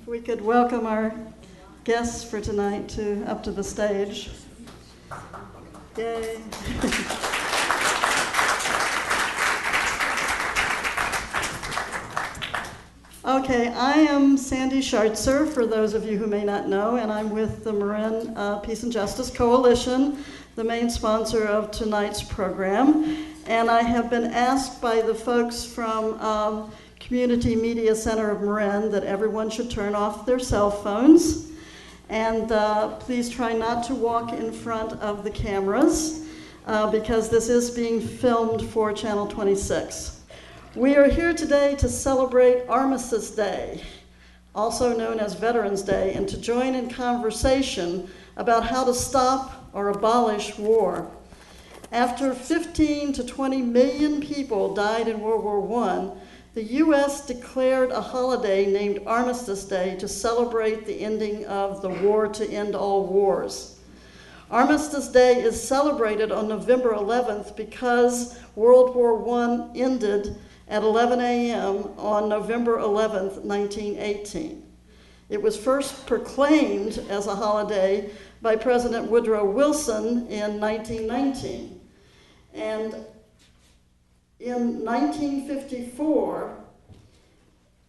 If we could welcome our guests for tonight up to the stage. Yay. Okay, I am Sandy Schartzer, for those of you who may not know, and I'm with the Marin Peace and Justice Coalition, the main sponsor of tonight's program. And I have been asked by the folks from Community Media Center of Marin that everyone should turn off their cell phones. And please try not to walk in front of the cameras because this is being filmed for Channel 26. We are here today to celebrate Armistice Day, also known as Veterans Day, and to join in conversation about how to stop or abolish war. After 15 to 20 million people died in World War I, the U.S. declared a holiday named Armistice Day to celebrate the ending of the war to end all wars. Armistice Day is celebrated on November 11th because World War I ended at 11 a.m. on November 11th, 1918. It was first proclaimed as a holiday by President Woodrow Wilson in 1919. And in 1954,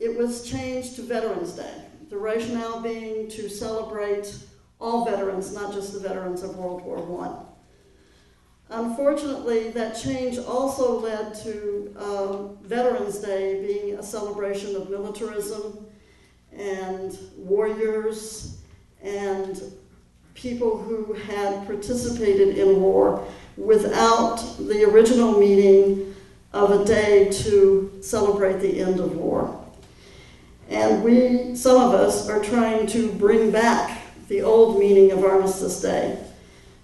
it was changed to Veterans Day, the rationale being to celebrate all veterans, not just the veterans of World War I. Unfortunately, that change also led to Veterans Day being a celebration of militarism and warriors and people who had participated in war without the original meaning of a day to celebrate the end of war. And some of us, are trying to bring back the old meaning of Armistice Day.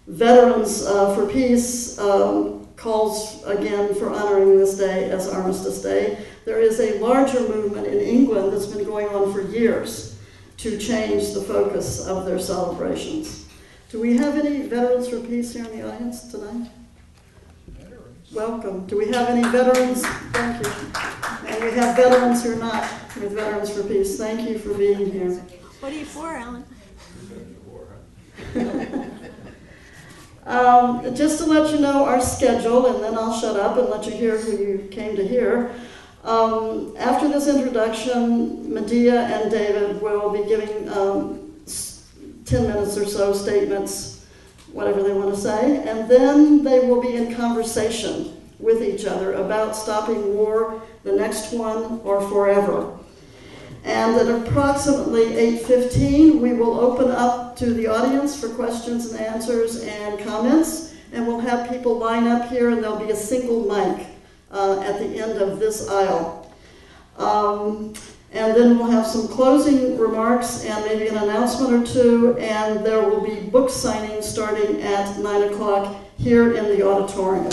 Veterans for Peace calls again for honoring this day as Armistice Day. There is a larger movement in England that's been going on for years to change the focus of their celebrations. Do we have any Veterans for Peace here in the audience tonight? Veterans. Welcome. Do we have any veterans? Thank you. And we have veterans who are not with Veterans for Peace. Thank you for being here. What are you for, Alan? Just to let you know our schedule, and then I'll shut up and let you hear who you came to hear. After this introduction, Medea and David will be giving 10 minutes or so statements, whatever they want to say, and then they will be in conversation with each other about stopping war, the next one, or forever. And at approximately 8:15, we will open up to the audience for questions and answers and comments, and we'll have people line up here, and there'll be a single mic at the end of this aisle. And then we'll have some closing remarks and maybe an announcement or two, and there will be book signings starting at 9 o'clock here in the auditorium.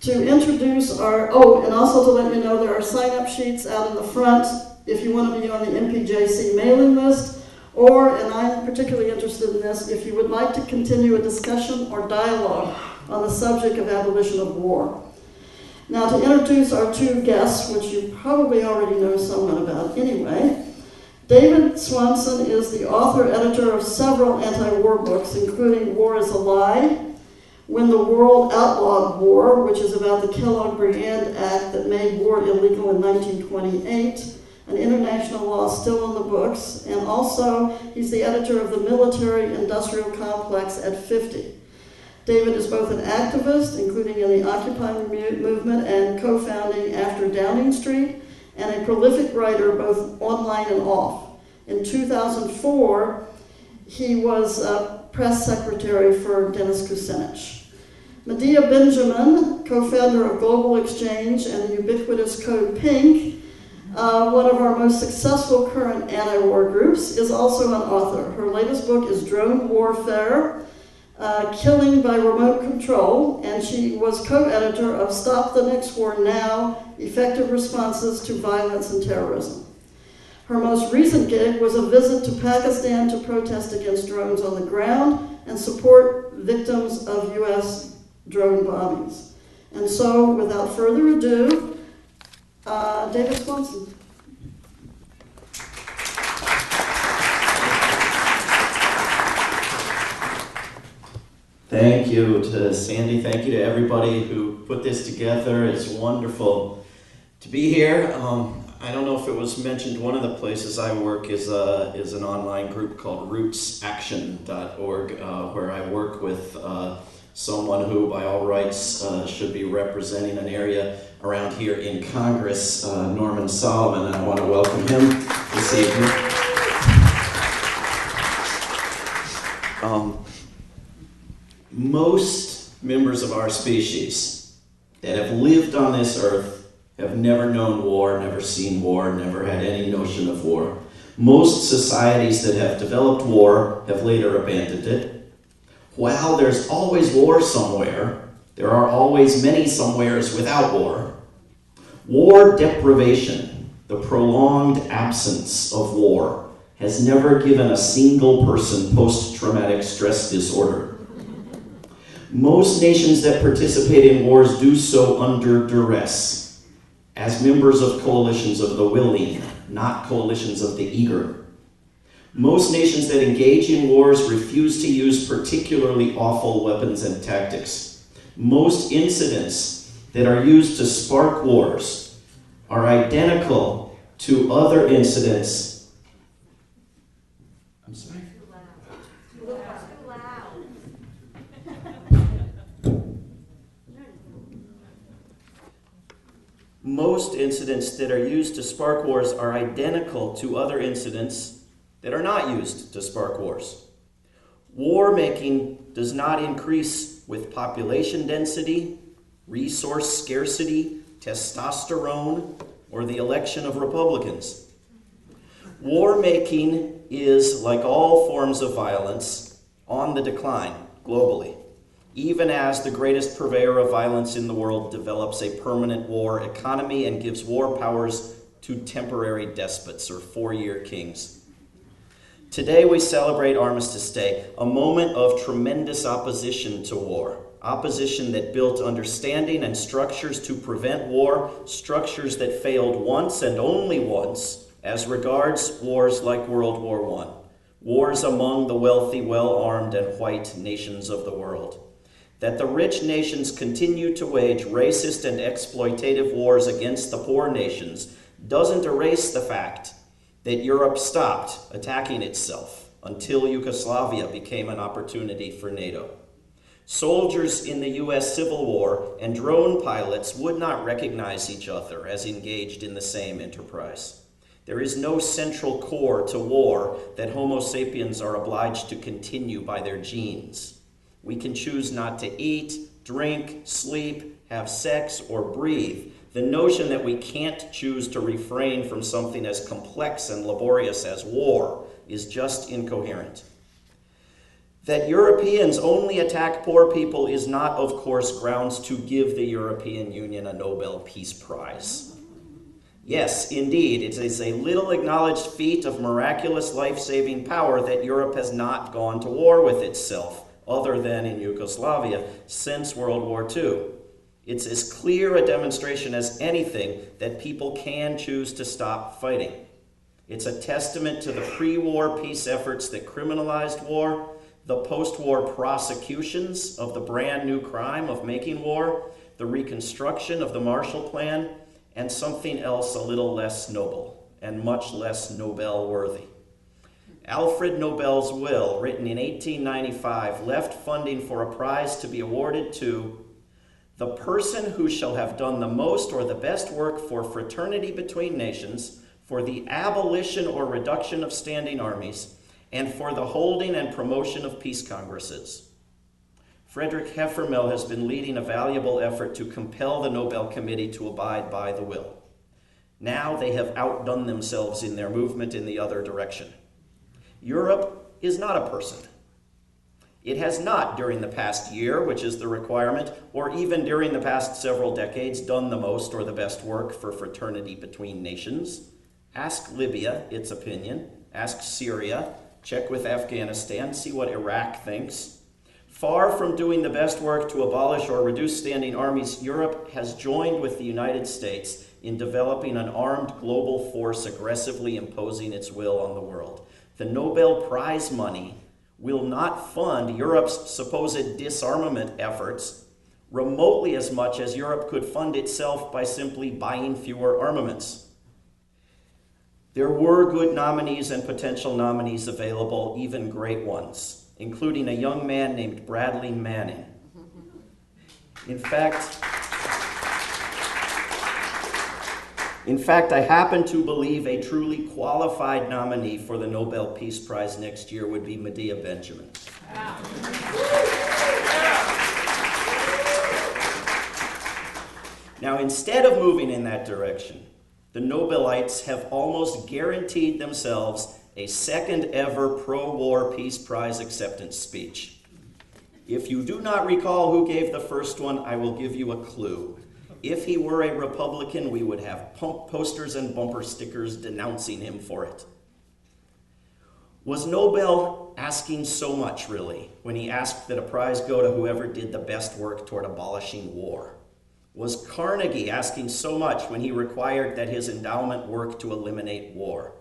To introduce and also to let you know there are sign-up sheets out in the front if you want to be on the MPJC mailing list, or, and I'm particularly interested in this, if you would like to continue a discussion or dialogue on the subject of abolition of war. Now, to introduce our two guests, which you probably already know somewhat about anyway, David Swanson is the author-editor of several anti-war books, including War is a Lie, When the World Outlawed War, which is about the Kellogg-Briand Act that made war illegal in 1928, an international law still in the books, and also he's the editor of the Military-Industrial Complex at 50. David is both an activist, including in the Occupy movement and co-founding After Downing Street, and a prolific writer both online and off. In 2004, he was press secretary for Dennis Kucinich. Medea Benjamin, co-founder of Global Exchange and the ubiquitous CODEPINK, one of our most successful current anti-war groups, is also an author. Her latest book is Drone Warfare, Killing by Remote Control, and she was co-editor of Stop the Next War Now, Effective Responses to Violence and Terrorism. Her most recent gig was a visit to Pakistan to protest against drones on the ground and support victims of U.S. drone bombings. And so, without further ado, David Swanson. Thank you to Sandy. Thank you to everybody who put this together. It's wonderful to be here. I don't know if it was mentioned, one of the places I work is an online group called rootsaction.org, where I work with someone who, by all rights, should be representing an area around here in Congress, Norman Solomon, and I want to welcome him this evening. Most members of our species that have lived on this earth have never known war, never seen war, never had any notion of war. Most societies that have developed war have later abandoned it. While there's always war somewhere, there are always many somewheres without war. War deprivation, the prolonged absence of war, has never given a single person post-traumatic stress disorder. Most nations that participate in wars do so under duress, as members of coalitions of the willing, not coalitions of the eager. Most nations that engage in wars refuse to use particularly awful weapons and tactics. Most incidents that are used to spark wars are identical to other incidents. I'm sorry? Most incidents that are used to spark wars are identical to other incidents that are not used to spark wars. War making does not increase with population density, resource scarcity, testosterone, or the election of Republicans. War making is, like all forms of violence, on the decline globally, even as the greatest purveyor of violence in the world develops a permanent war economy and gives war powers to temporary despots or four-year kings. Today we celebrate Armistice Day, a moment of tremendous opposition to war. Opposition that built understanding and structures to prevent war, structures that failed once and only once as regards wars like World War I, wars among the wealthy, well-armed, and white nations of the world. That the rich nations continue to wage racist and exploitative wars against the poor nations doesn't erase the fact that Europe stopped attacking itself until Yugoslavia became an opportunity for NATO. Soldiers in the US Civil War and drone pilots would not recognize each other as engaged in the same enterprise. There is no central core to war that Homo sapiens are obliged to continue by their genes. We can choose not to eat, drink, sleep, have sex, or breathe. The notion that we can't choose to refrain from something as complex and laborious as war is just incoherent. That Europeans only attack poor people is not, of course, grounds to give the European Union a Nobel Peace Prize. Yes, indeed, it is a little acknowledged feat of miraculous life-saving power that Europe has not gone to war with itself, other than in Yugoslavia, since World War II. It's as clear a demonstration as anything that people can choose to stop fighting. It's a testament to the pre-war peace efforts that criminalized war, the post-war prosecutions of the brand new crime of making war, the reconstruction of the Marshall Plan, and something else a little less noble and much less Nobel-worthy. Alfred Nobel's will, written in 1895, left funding for a prize to be awarded to the person who shall have done the most or the best work for fraternity between nations, for the abolition or reduction of standing armies, and for the holding and promotion of peace congresses. Frederick Heffermel has been leading a valuable effort to compel the Nobel Committee to abide by the will. Now they have outdone themselves in their movement in the other direction. Europe is not a person. It has not, during the past year, which is the requirement, or even during the past several decades, done the most or the best work for fraternity between nations. Ask Libya its opinion. Ask Syria. Check with Afghanistan. See what Iraq thinks. Far from doing the best work to abolish or reduce standing armies, Europe has joined with the United States in developing an armed global force aggressively imposing its will on the world. The Nobel Prize money will not fund Europe's supposed disarmament efforts remotely as much as Europe could fund itself by simply buying fewer armaments. There were good nominees and potential nominees available, even great ones, including a young man named Bradley Manning. In fact, I happen to believe a truly qualified nominee for the Nobel Peace Prize next year would be Medea Benjamin. Now, instead of moving in that direction, the Nobelites have almost guaranteed themselves a second ever pro-war Peace Prize acceptance speech. If you do not recall who gave the first one, I will give you a clue. If he were a Republican, we would have posters and bumper stickers denouncing him for it. Was Nobel asking so much, really, when he asked that a prize go to whoever did the best work toward abolishing war? Was Carnegie asking so much when he required that his endowment work to eliminate war?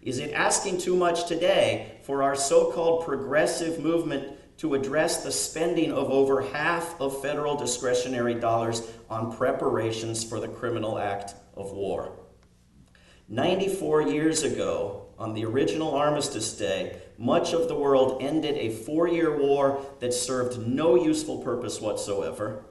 Is it asking too much today for our so-called progressive movement to address the spending of over half of federal discretionary dollars on preparations for the criminal act of war? 94 years ago, on the original Armistice Day, much of the world ended a 4-year war that served no useful purpose whatsoever,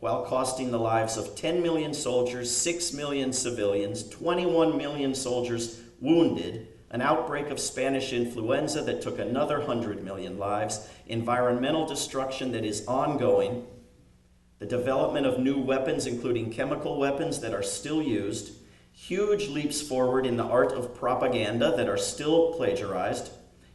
while costing the lives of 10 million soldiers, 6 million civilians, 21 million soldiers wounded, an outbreak of Spanish influenza that took another 100 million lives, environmental destruction that is ongoing, the development of new weapons, including chemical weapons that are still used, huge leaps forward in the art of propaganda that are still plagiarized,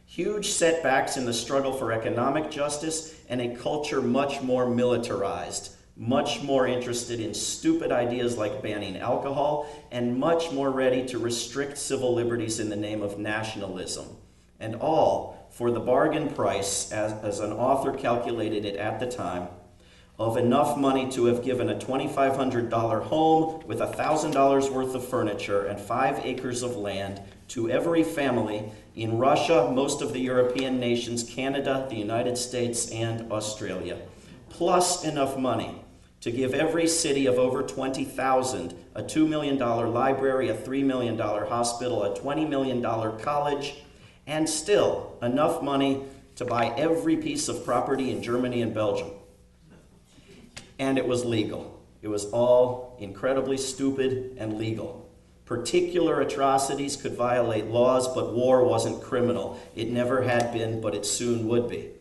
huge setbacks in the struggle for economic justice, and a culture much more militarized, much more interested in stupid ideas like banning alcohol, and much more ready to restrict civil liberties in the name of nationalism. And all for the bargain price, as an author calculated it at the time, of enough money to have given a $2,500 home with $1,000 worth of furniture and 5 acres of land to every family in Russia, most of the European nations, Canada, the United States, and Australia, plus enough money to give every city of over 20,000 a $2 million library, a $3 million hospital, a $20 million college, and still enough money to buy every piece of property in Germany and Belgium. And it was legal. It was all incredibly stupid and legal. Particular atrocities could violate laws, but war wasn't criminal. It never had been, but it soon would be.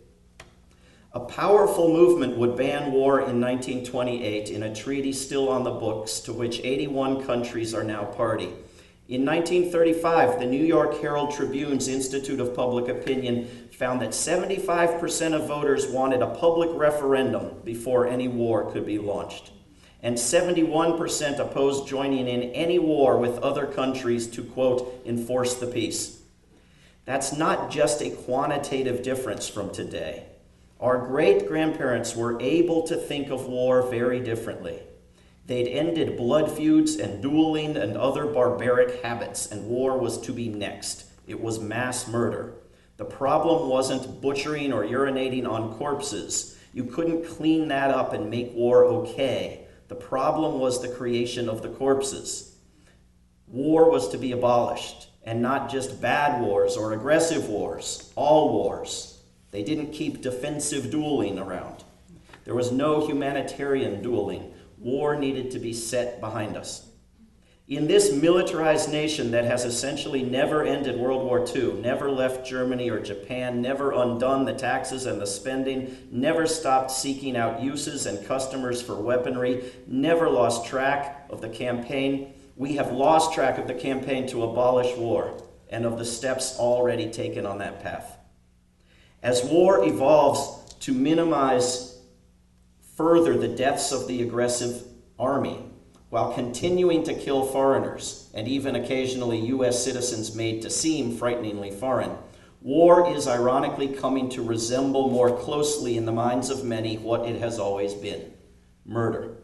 A powerful movement would ban war in 1928 in a treaty still on the books to which 81 countries are now party. In 1935, the New York Herald Tribune's Institute of Public Opinion found that 75% of voters wanted a public referendum before any war could be launched, and 71% opposed joining in any war with other countries to, quote, enforce the peace. That's not just a quantitative difference from today. Our great-grandparents were able to think of war very differently. They'd ended blood feuds and dueling and other barbaric habits, and war was to be next. It was mass murder. The problem wasn't butchering or urinating on corpses. You couldn't clean that up and make war okay. The problem was the creation of the corpses. War was to be abolished, and not just bad wars or aggressive wars, all wars. They didn't keep defensive dueling around. There was no humanitarian dueling. War needed to be set behind us. In this militarized nation that has essentially never ended World War II, never left Germany or Japan, never undone the taxes and the spending, never stopped seeking out uses and customers for weaponry, never lost track of the campaign, we have lost track of the campaign to abolish war and of the steps already taken on that path. As war evolves to minimize further the deaths of the aggressive army, while continuing to kill foreigners, and even occasionally U.S. citizens made to seem frighteningly foreign, war is ironically coming to resemble more closely in the minds of many what it has always been: murder.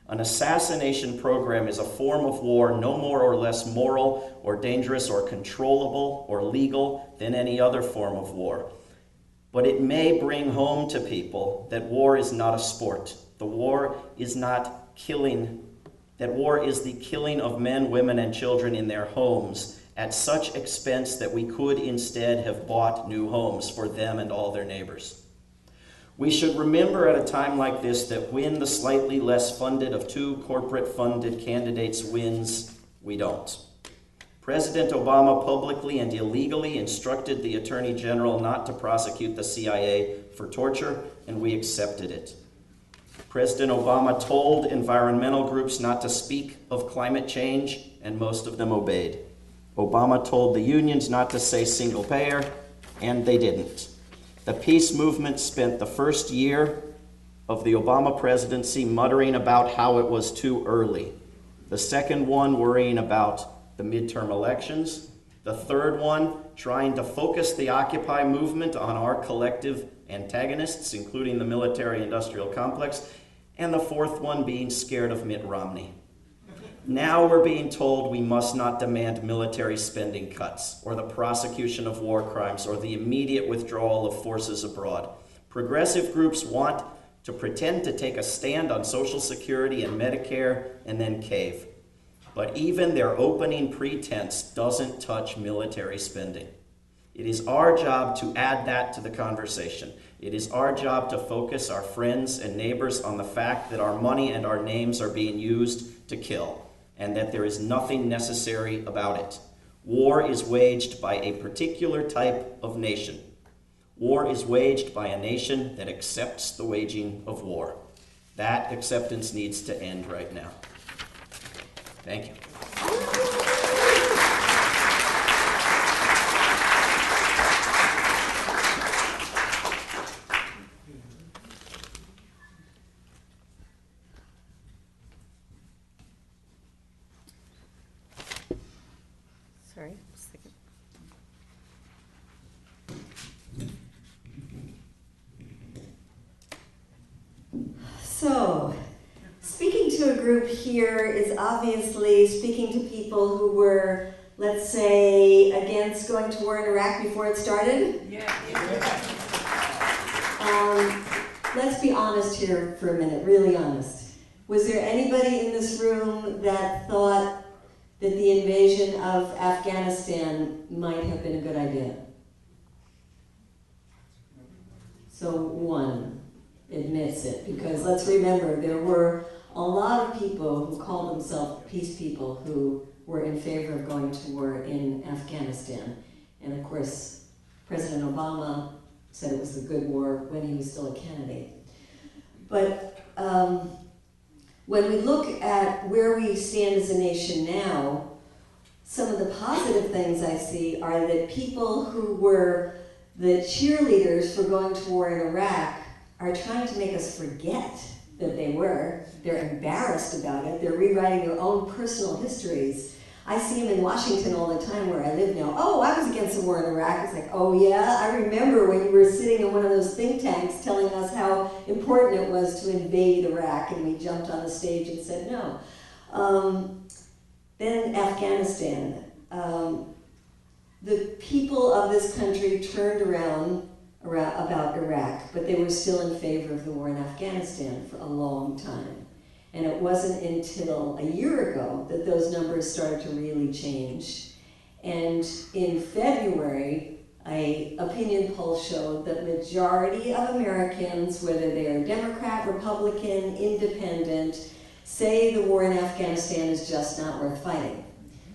An assassination program is a form of war no more or less moral or dangerous or controllable or legal than any other form of war. but it may bring home to people that war is not a sport. The war is not killing, that war is the killing of men, women, and children in their homes at such expense that we could instead have bought new homes for them and all their neighbors. We should remember at a time like this that when the slightly less funded of two corporate-funded candidates wins, we don't. President Obama publicly and illegally instructed the Attorney General not to prosecute the CIA for torture, and we accepted it. President Obama told environmental groups not to speak of climate change, and most of them obeyed. Obama told the unions not to say single payer, and they didn't. The peace movement spent the first year of the Obama presidency muttering about how it was too early. The second one worrying about the midterm elections. The third one trying to focus the Occupy movement on our collective antagonists, including the military-industrial complex. And the fourth one being scared of Mitt Romney. Now we're being told we must not demand military spending cuts or the prosecution of war crimes or the immediate withdrawal of forces abroad. Progressive groups want to pretend to take a stand on Social Security and Medicare and then cave. But even their opening pretense doesn't touch military spending. It is our job to add that to the conversation. It is our job to focus our friends and neighbors on the fact that our money and our names are being used to kill, and that there is nothing necessary about it. War is waged by a particular type of nation. War is waged by a nation that accepts the waging of war. That acceptance needs to end right now. Thank you. Sorry, just a second. So, speaking to a group here is obviously speaking to people who were, let's say, against going to war in Iraq before it started. Let's be honest here for a minute, really honest. Was there anybody in this room that thought that the invasion of Afghanistan might have been a good idea? So one admits it, because let's remember there were a lot of people who called themselves peace people who were in favor of going to war in Afghanistan. And of course, President Obama said it was a good war when he was still a candidate. But when we look at where we stand as a nation now, some of the positive things I see are that people who were the cheerleaders for going to war in Iraq are trying to make us forget that they were. They're embarrassed about it. They're rewriting their own personal histories. I see them in Washington all the time where I live now. Oh, I was against the war in Iraq. It's like, oh yeah, I remember when you were sitting in one of those think tanks telling us how important it was to invade Iraq, and we jumped on the stage and said no. Then Afghanistan. The people of this country turned around about Iraq, but they were still in favor of the war in Afghanistan for a long time. And it wasn't until a year ago that those numbers started to really change. And in February, an opinion poll showed that majority of Americans, whether they are Democrat, Republican, Independent, say the war in Afghanistan is just not worth fighting,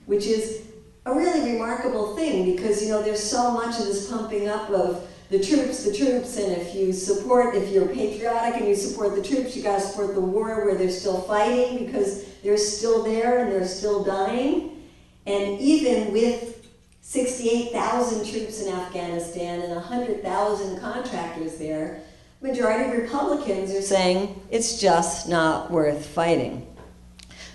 which is a really remarkable thing because, you know, there's so much of this pumping up of the troops, and if you're patriotic and you support the troops, you gotta support the war where they're still fighting because they're still there and they're still dying. And even with 68,000 troops in Afghanistan and 100,000 contractors there, majority of Republicans are saying it's just not worth fighting.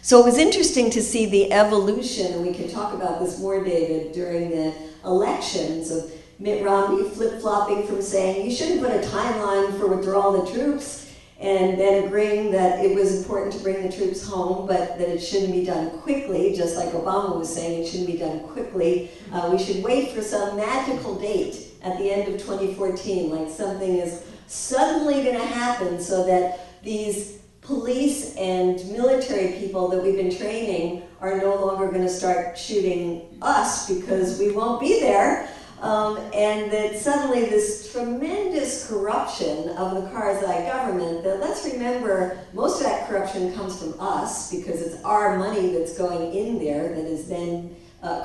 So it was interesting to see the evolution, and we can talk about this more, David, during the elections of Mitt Romney flip-flopping from saying you shouldn't put a timeline for withdrawal of the troops, and then agreeing that it was important to bring the troops home, but that it shouldn't be done quickly, just like Obama was saying it shouldn't be done quickly. We should wait for some magical date, at the end of 2014, like something is suddenly going to happen so that these police and military people that we've been training are no longer going to start shooting us because we won't be there. And that suddenly this tremendous corruption of the Karzai government, that let's remember, most of that corruption comes from us because it's our money that's going in there that is then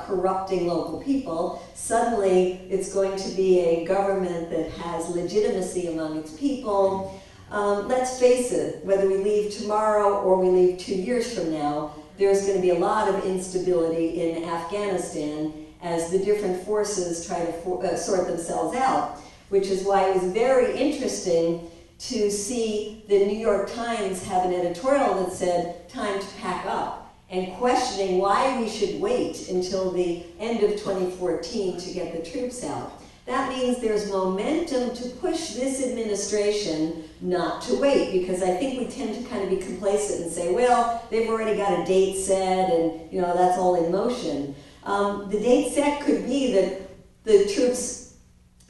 corrupting local people. Suddenly it's going to be a government that has legitimacy among its people. Let's face it, whether we leave tomorrow or we leave 2 years from now, there's going to be a lot of instability in Afghanistan as the different forces try to sort themselves out, which is why it was very interesting to see the New York Times have an editorial that said, time to pack up, and questioning why we should wait until the end of 2014 to get the troops out. That means there's momentum to push this administration not to wait, because I think we tend to kind of be complacent and say, well, they've already got a date set and that's all in motion. The date set could be that the troops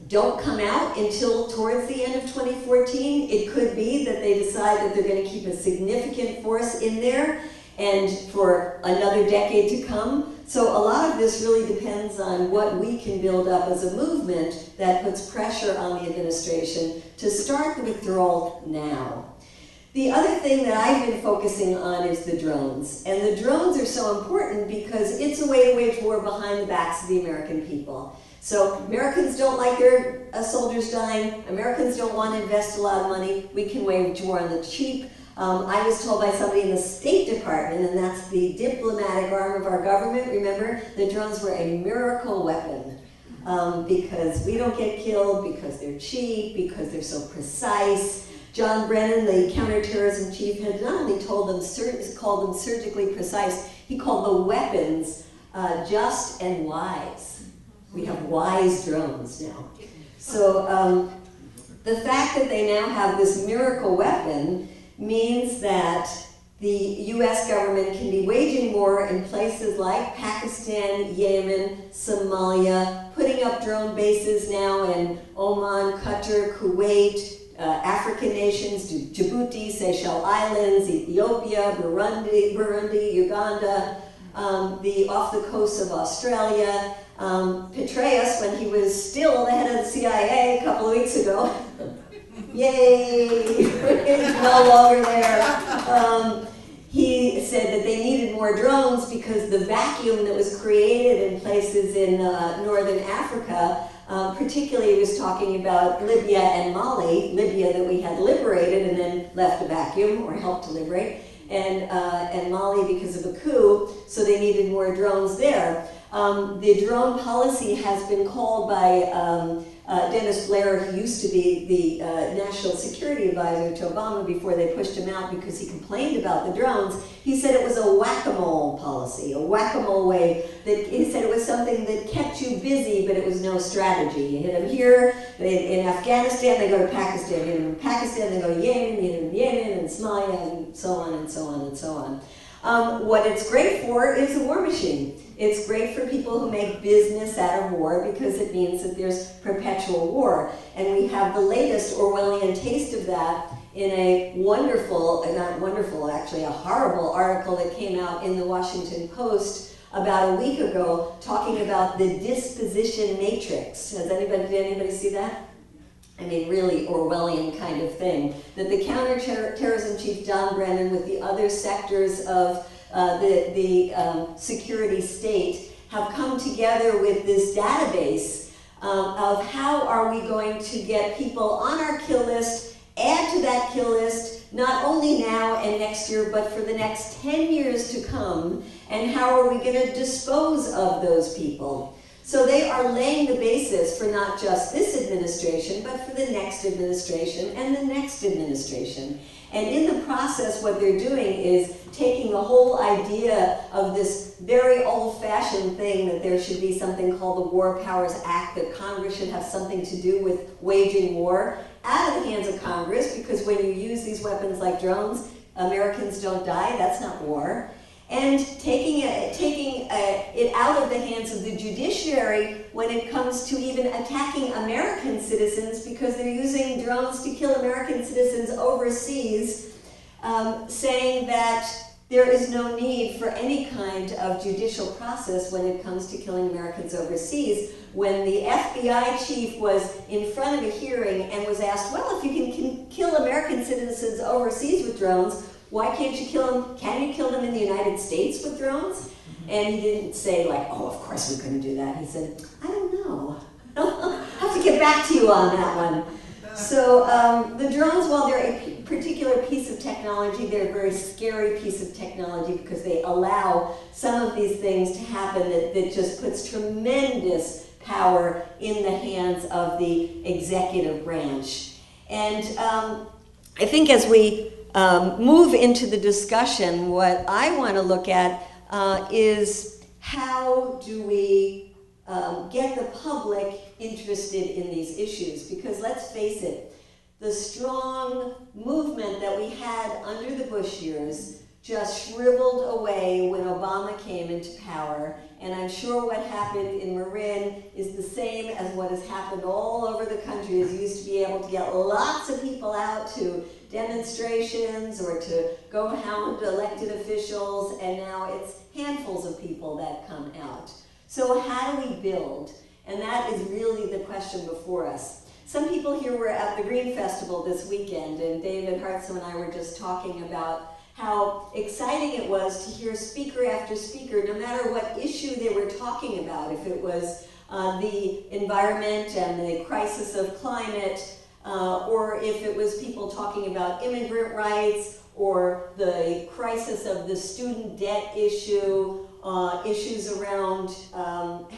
don't come out until towards the end of 2014. It could be that they decide that they're going to keep a significant force in there and for another decade to come. So a lot of this really depends on what we can build up as a movement that puts pressure on the administration to start the withdrawal now. The other thing that I've been focusing on is the drones. And the drones are so important because it's a way to wage war behind the backs of the American people. So Americans don't like their soldiers dying. Americans don't want to invest a lot of money. We can wage war on the cheap. I was told by somebody in the State Department, and that's the diplomatic arm of our government, remember, the drones were a miracle weapon because we don't get killed, because they're cheap, because they're so precise. John Brennan, the counterterrorism chief, had not only called them surgically precise, he called the weapons just and wise. We have wise drones now. So the fact that they now have this miracle weapon means that the US government can be waging war in places like Pakistan, Yemen, Somalia, putting up drone bases now in Oman, Qatar, Kuwait, African nations, Djibouti, Seychelles Islands, Ethiopia, Burundi, Uganda, off the coast of Australia. Petraeus, when he was still the head of the CIA a couple of weeks ago, yay, he's no longer there. He said that they needed more drones because the vacuum that was created in places in northern Africa, particularly he was talking about Libya and Mali, Libya that we had liberated and then left a vacuum or helped to liberate, and Mali because of a coup, so they needed more drones there. The drone policy has been called by Dennis Blair, who used to be the national security advisor to Obama before they pushed him out because he complained about the drones. He said it was a whack-a-mole policy, a whack-a-mole way. That he said it was something that kept you busy, but it was no strategy. You hit them here, in Afghanistan, they go to Pakistan. You hit them in Pakistan, they go to Yemen, you hit them in Yemen, and Somalia, and so on, and so on, and so on. What it's great for is a war machine. It's great for people who make business out of war because it means that there's perpetual war. And we have the latest Orwellian taste of that in a wonderful, not wonderful, actually a horrible article that came out in the Washington Post about a week ago talking about the disposition matrix. Did anybody see that? I mean, really Orwellian kind of thing. That the counterterrorism chief, John Brennan, with the other sectors of the security state have come together with this database of how are we going to get people on our kill list, add to that kill list, not only now and next year, but for the next 10 years to come, and how are we going to dispose of those people. So they are laying the basis for not just this administration, but for the next administration and the next administration. And in the process, what they're doing is taking the whole idea of this very old-fashioned thing that there should be something called the War Powers Act, that Congress should have something to do with waging war, out of the hands of Congress, because when you use these weapons like drones, Americans don't die. That's not war. and taking it out of the hands of the judiciary when it comes to even attacking American citizens, because they're using drones to kill American citizens overseas, saying that there is no need for any kind of judicial process when it comes to killing Americans overseas. When the FBI chief was in front of a hearing and was asked, well, if you can kill American citizens overseas with drones, why can't you kill them? Can you kill them in the United States with drones? And he didn't say like, oh, of course we couldn't do that. He said, I don't know. I'll have to get back to you on that one. So the drones, while they're a particular piece of technology, they're a very scary piece of technology because they allow some of these things to happen that just puts tremendous power in the hands of the executive branch. And I think as we move into the discussion, what I want to look at is how do we get the public interested in these issues? Because let's face it, the strong movement that we had under the Bush years just shriveled away when Obama came into power. And I'm sure what happened in Marin is the same as what has happened all over the country. You used to be able to get lots of people out to demonstrations or to go hound elected officials, and now it's handfuls of people that come out. So how do we build? And that is really the question before us. Some people here were at the Green Festival this weekend, and David Hartzell and I were just talking about how exciting it was to hear speaker after speaker, no matter what issue they were talking about, if it was the environment and the crisis of climate, or if it was people talking about immigrant rights, or the crisis of the student debt issue, issues around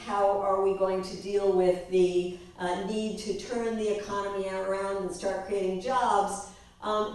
how are we going to deal with the need to turn the economy around and start creating jobs.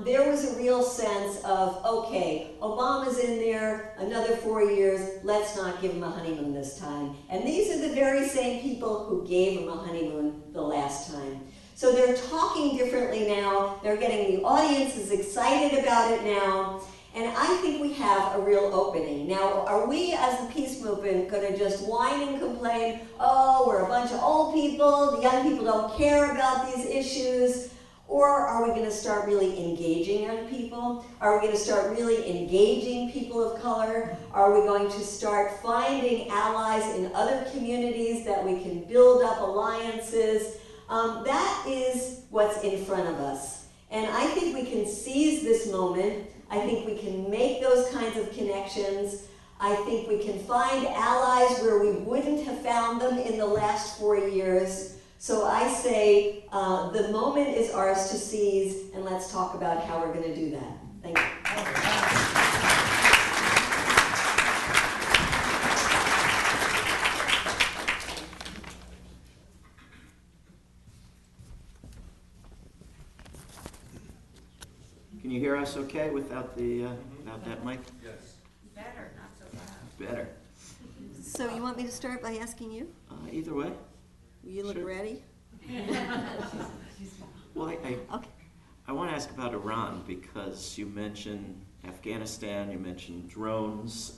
There was a real sense of, okay, Obama's in there another 4 years, let's not give him a honeymoon this time. And these are the very same people who gave him a honeymoon the last time. So they're talking differently now, they're getting the audiences excited about it now, and I think we have a real opening. Now, are we as the peace movement going to just whine and complain, oh, we're a bunch of old people, the young people don't care about these issues? Or are we going to start really engaging young people? Are we going to start really engaging people of color? Are we going to start finding allies in other communities that we can build up alliances? That is what's in front of us. And I think we can seize this moment. I think we can make those kinds of connections. I think we can find allies where we wouldn't have found them in the last 4 years. So I say the moment is ours to seize, and let's talk about how we're going to do that. Thank you. Can you hear us okay without that mic? Yes. Better, not so loud. Better. So you want me to start by asking you? Either way. You look Sure. ready? Well, Okay. I want to ask about Iran because you mentioned Afghanistan, you mentioned drones.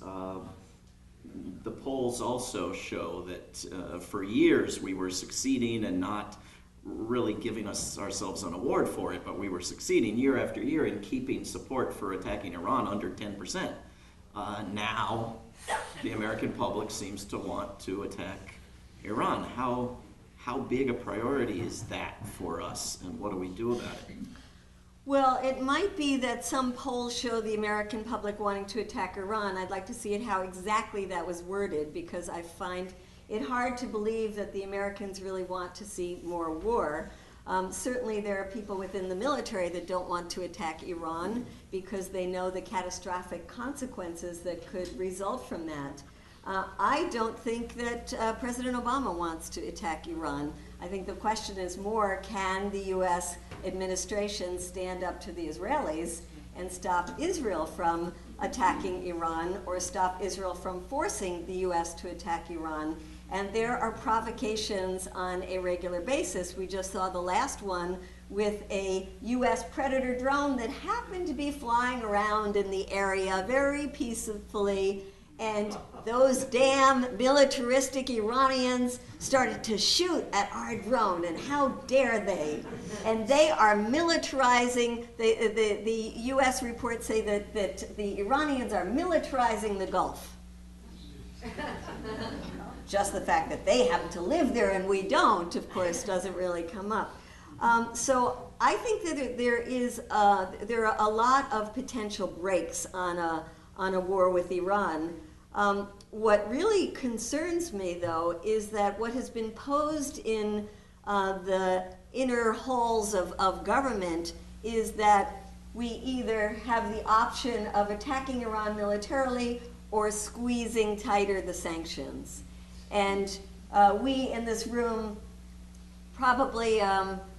The polls also show that for years we were succeeding and not really giving ourselves an award for it, but we were succeeding year after year in keeping support for attacking Iran under 10%. Now, the American public seems to want to attack Iran. How big a priority is that for us, and what do we do about it? Well, it might be that some polls show the American public wanting to attack Iran. I'd like to see it how exactly that was worded, because I find it hard to believe that the Americans really want to see more war. Certainly there are people within the military that don't want to attack Iran because they know the catastrophic consequences that could result from that. I don't think that President Obama wants to attack Iran. I think the question is more, can the U.S. administration stand up to the Israelis and stop Israel from attacking Iran, or stop Israel from forcing the U.S. to attack Iran? And there are provocations on a regular basis. We just saw the last one with a US Predator drone that happened to be flying around in the area very peacefully, and those damn militaristic Iranians started to shoot at our drone, and how dare they? And they are militarizing, the US reports say that the Iranians are militarizing the Gulf. Just the fact that they happen to live there and we don't, of course, doesn't really come up. So I think that there are a lot of potential breaks on a war with Iran. What really concerns me, though, is that what has been posed in the inner halls of government is that we either have the option of attacking Iran militarily or squeezing tighter the sanctions. And we in this room probably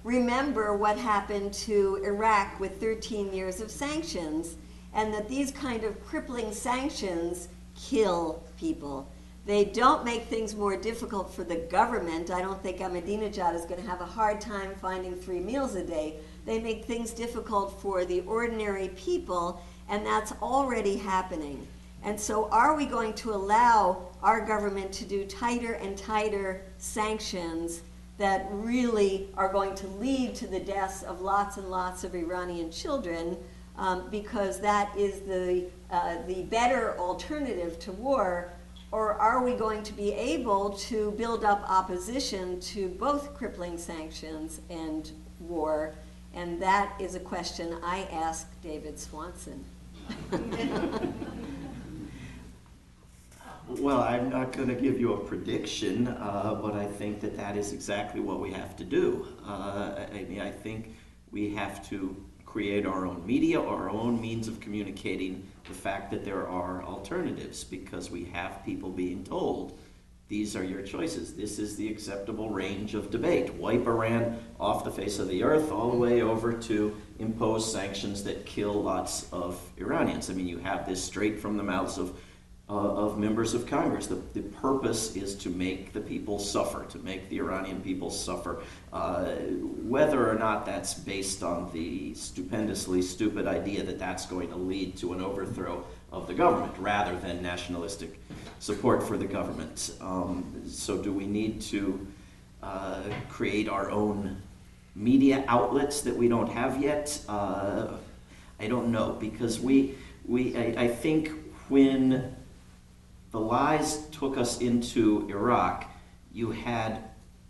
remember what happened to Iraq with 13 years of sanctions, and that these kind of crippling sanctions kill people. They don't make things more difficult for the government. I don't think Ahmadinejad is going to have a hard time finding 3 meals a day. They make things difficult for the ordinary people, and that's already happening. And so are we going to allow our government to do tighter and tighter sanctions that really are going to lead to the deaths of lots and lots of Iranian children, because that is the better alternative to war? Or are we going to be able to build up opposition to both crippling sanctions and war? And that is a question I ask David Swanson. Well, I'm not going to give you a prediction, but I think that is exactly what we have to do. I think we have to create our own media, our own means of communicating the fact that there are alternatives, because we have people being told, these are your choices. This is the acceptable range of debate. Wipe Iran off the face of the earth all the way over to impose sanctions that kill lots of Iranians. I mean, you have this straight from the mouths of members of Congress. The purpose is to make the people suffer, to make the Iranian people suffer, whether or not that's based on the stupendously stupid idea that that's going to lead to an overthrow of the government rather than nationalistic support for the government. So do we need to create our own media outlets that we don't have yet? I don't know, because I think when the lies took us into Iraq, you had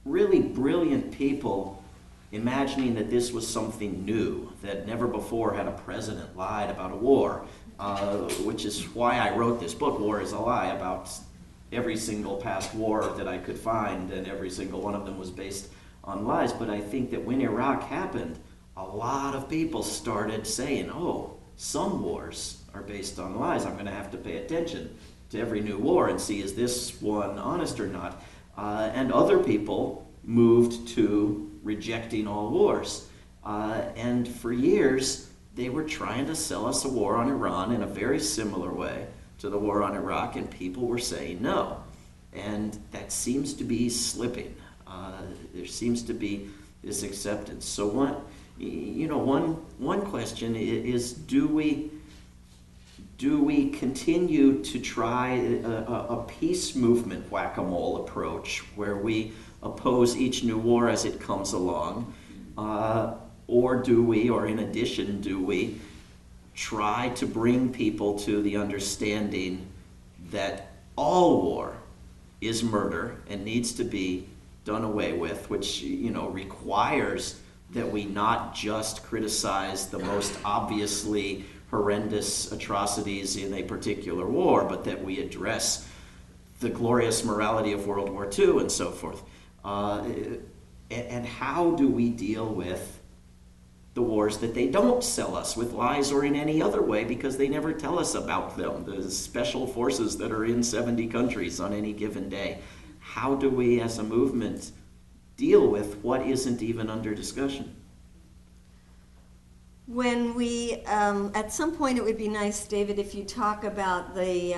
really brilliant people imagining that this was something new, that never before had a president lied about a war, which is why I wrote this book, War is a Lie, about every single past war that I could find, and every single one of them was based on lies. But I think that when Iraq happened, a lot of people started saying, oh, some wars are based on lies. I'm going to have to pay attention to every new war and see, is this one honest or not? And other people moved to rejecting all wars. And for years, they were trying to sell us a war on Iran in a very similar way to the war on Iraq, and people were saying no. And that seems to be slipping. There seems to be this acceptance. So one question is, do we continue to try a peace movement whack-a-mole approach where we oppose each new war as it comes along? Or do we, or in addition, do we try to bring people to the understanding that all war is murder and needs to be done away with, which requires that we not just criticize the most obviously horrendous atrocities in a particular war, but that we address the glorious morality of World War II and so forth. And how do we deal with the wars that they don't sell us with lies or in any other way, because they never tell us about them, the special forces that are in 70 countries on any given day? How do we as a movement deal with what isn't even under discussion? When we, at some point it would be nice, David, if you talk about the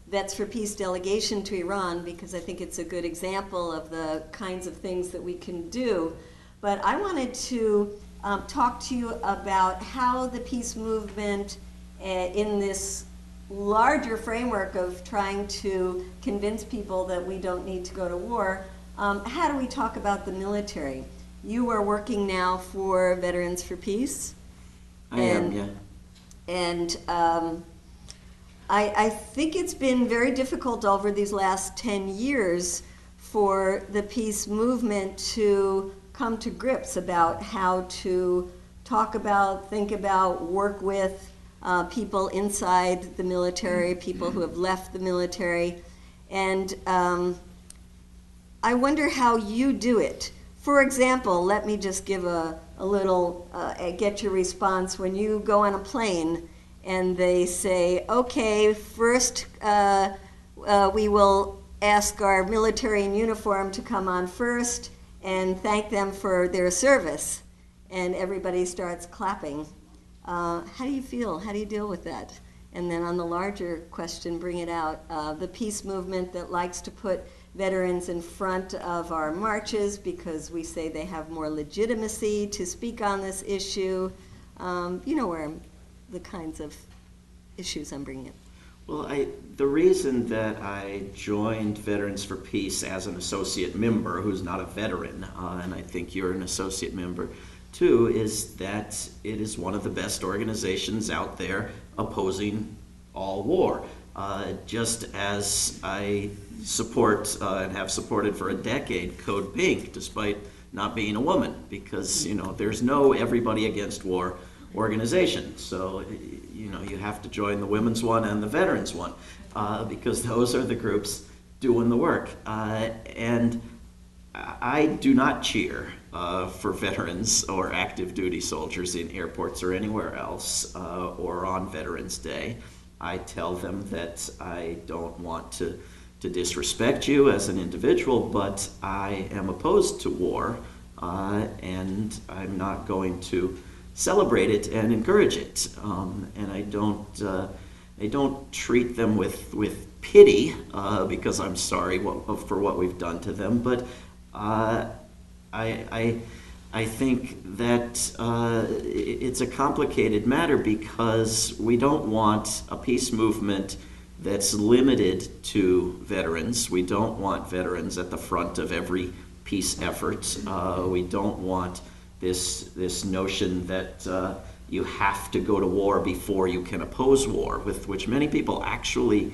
Vets for Peace delegation to Iran, because I think it's a good example of the kinds of things that we can do. But I wanted to talk to you about how the peace movement in this larger framework of trying to convince people that we don't need to go to war, how do we talk about the military? You are working now for Veterans for Peace. I am, yeah. And I think it's been very difficult over these last 10 years for the peace movement to come to grips about how to talk about, think about, work with people inside the military, people who have left the military. And I wonder how you do it. For example, let me just give a little, get your response when you go on a plane and they say, okay, first we will ask our military in uniform to come on first and thank them for their service. And everybody starts clapping. How do you feel? How do you deal with that? And then on the larger question, bring it out, the peace movement that likes to put veterans in front of our marches because we say they have more legitimacy to speak on this issue. You know where the kinds of issues I'm bringing up. Well, the reason that I joined Veterans for Peace as an associate member, who's not a veteran, and I think you're an associate member too, is that it is one of the best organizations out there opposing all war. Just as I support and have supported for a decade CODEPINK, despite not being a woman, because there's no everybody against war organization. So you have to join the women's one and the veterans one because those are the groups doing the work. And I do not cheer for veterans or active duty soldiers in airports or anywhere else or on Veterans Day. I tell them that I don't want to disrespect you as an individual, but I am opposed to war and I'm not going to celebrate it and encourage it. And I don't treat them with pity because I'm sorry for what we've done to them, but I think that it's a complicated matter because we don't want a peace movement that's limited to veterans. We don't want veterans at the front of every peace effort. We don't want this notion that you have to go to war before you can oppose war, with which many people actually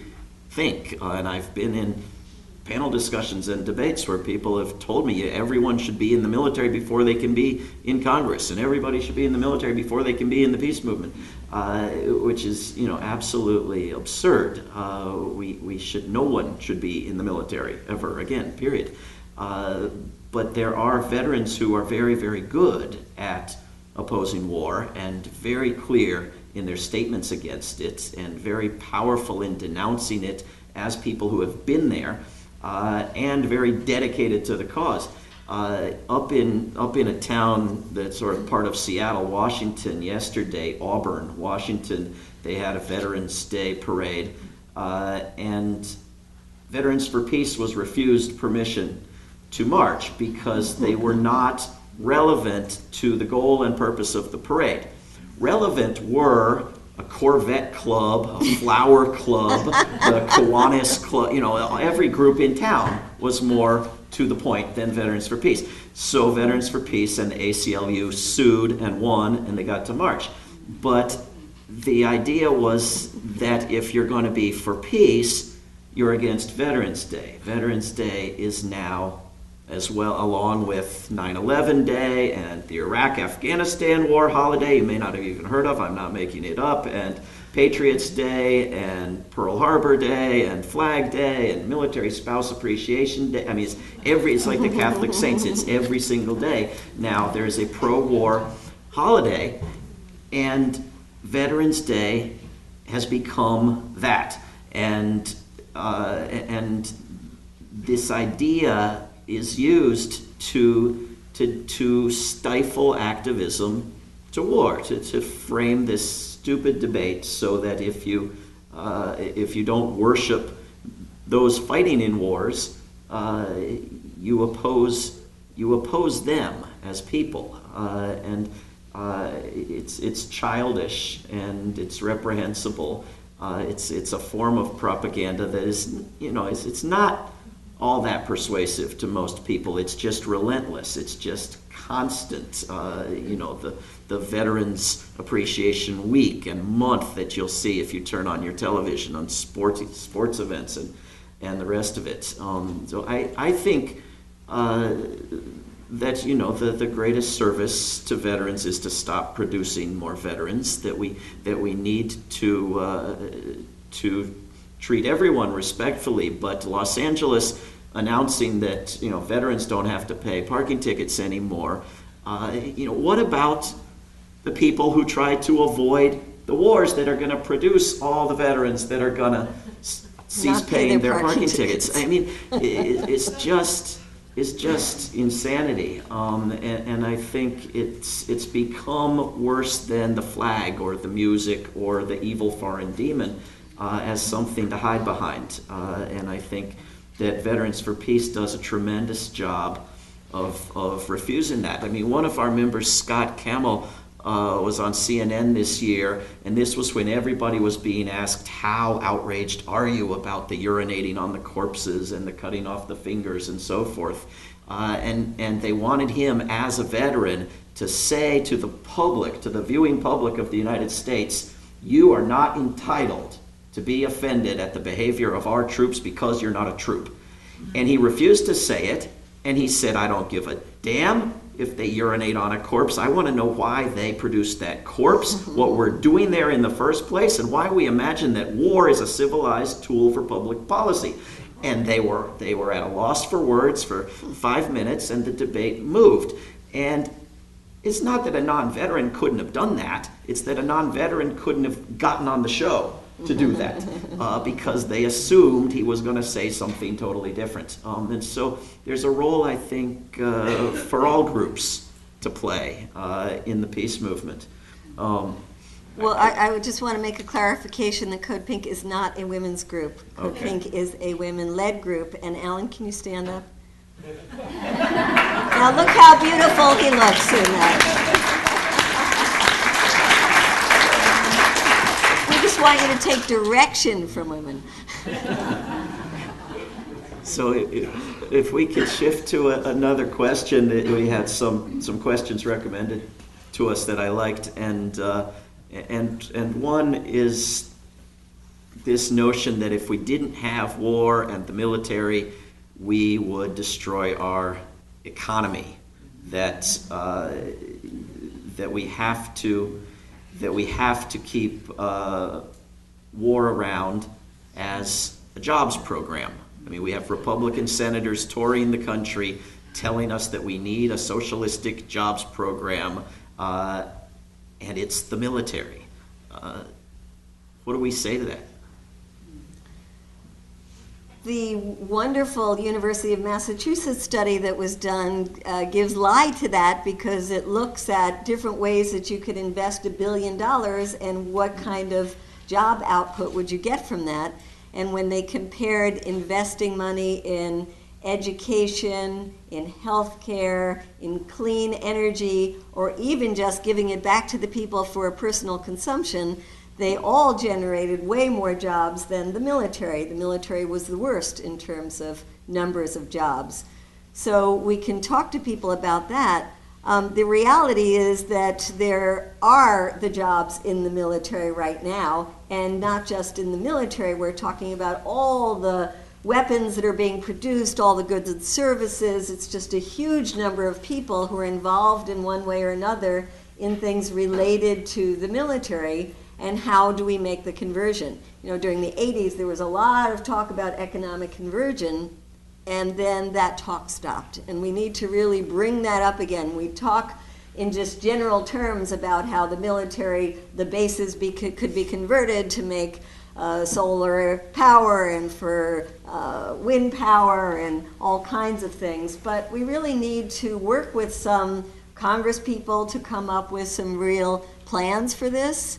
think. And I've been in panel discussions and debates where people have told me everyone should be in the military before they can be in Congress, and everybody should be in the military before they can be in the peace movement, which is absolutely absurd. No one should be in the military ever again, period. But there are veterans who are very, very good at opposing war and very clear in their statements against it and very powerful in denouncing it as people who have been there and very dedicated to the cause. Up in a town that's sort of part of Seattle, Washington, yesterday, Auburn, Washington, they had a Veterans Day parade and Veterans for Peace was refused permission to march because they were not relevant to the goal and purpose of the parade. Relevant were a Corvette club, a flower club, the Kiwanis club, every group in town was more to the point than Veterans for Peace. So Veterans for Peace and the ACLU sued and won, and they got to march. But the idea was that if you're going to be for peace, you're against Veterans Day. Veterans Day is now, as well, along with 9/11 Day and the Iraq-Afghanistan war holiday you may not have even heard of, I'm not making it up, and Patriots Day and Pearl Harbor Day and Flag Day and Military Spouse Appreciation Day. I mean, it's like the Catholic saints, it's every single day. Now there's a pro-war holiday, and Veterans Day has become that. And this idea is used to stifle activism to war, to frame this stupid debate so that if you don't worship those fighting in wars, you oppose them as people. And it's childish and it's reprehensible. It's a form of propaganda that is, it's not all that persuasive to most people. It's just relentless. It's just constant. The Veterans Appreciation Week and month that you'll see if you turn on your television on sports events and the rest of it. So I think that the greatest service to veterans is to stop producing more veterans. That we need to treat everyone respectfully. But Los Angeles announcing that veterans don't have to pay parking tickets anymore. What about the people who try to avoid the wars that are going to produce all the veterans that are going to cease paying their parking tickets? I mean, it's just insanity, and I think it's become worse than the flag or the music or the evil foreign demon as something to hide behind. And I think that Veterans for Peace does a tremendous job of refusing that. I mean, one of our members, Scott Camel, was on CNN this year, and this was when everybody was being asked, how outraged are you about the urinating on the corpses and the cutting off the fingers and so forth? And they wanted him as a veteran to say to the public, to the viewing public of the United States, you are not entitled to be offended at the behavior of our troops because you're not a troop. And he refused to say it, and he said, I don't give a damn if they urinate on a corpse. I want to know why they produced that corpse, what we're doing there in the first place, and why we imagine that war is a civilized tool for public policy. And they were at a loss for words for 5 minutes, and the debate moved. And it's not that a non-veteran couldn't have done that. It's that a non-veteran couldn't have gotten on the show to do that because they assumed he was going to say something totally different. And so there's a role, I think, for all groups to play in the peace movement. Well, I would just want to make a clarification that CODEPINK is not a women's group. CODEPINK is a women-led group. And Alan, can you stand up? Now look how beautiful he looks in that. We just want you to take direction from women. So if we could shift to another question, we had some questions recommended to us that I liked, and one is this notion that if we didn't have war and the military, we would destroy our economy. That we have to keep war around as a jobs program. I mean, we have Republican senators touring the country telling us that we need a socialistic jobs program, and it's the military. What do we say to that? The wonderful University of Massachusetts study that was done gives light to that, because it looks at different ways that you could invest $1 billion and what kind of job output would you get from that. And when they compared investing money in education, in healthcare, in clean energy, or even just giving it back to the people for personal consumption, they all generated way more jobs than the military. The military was the worst in terms of numbers of jobs. So we can talk to people about that. The reality is that there are the jobs in the military right now, and not just in the military. We're talking about all the weapons that are being produced, all the goods and services. It's just a huge number of people who are involved in one way or another in things related to the military. And how do we make the conversion? During the 80s, there was a lot of talk about economic conversion, and then that talk stopped. And we need to really bring that up again. We talk in just general terms about how the military, the bases could be converted to make solar power and for wind power and all kinds of things. But we really need to work with some Congress people to come up with some real plans for this.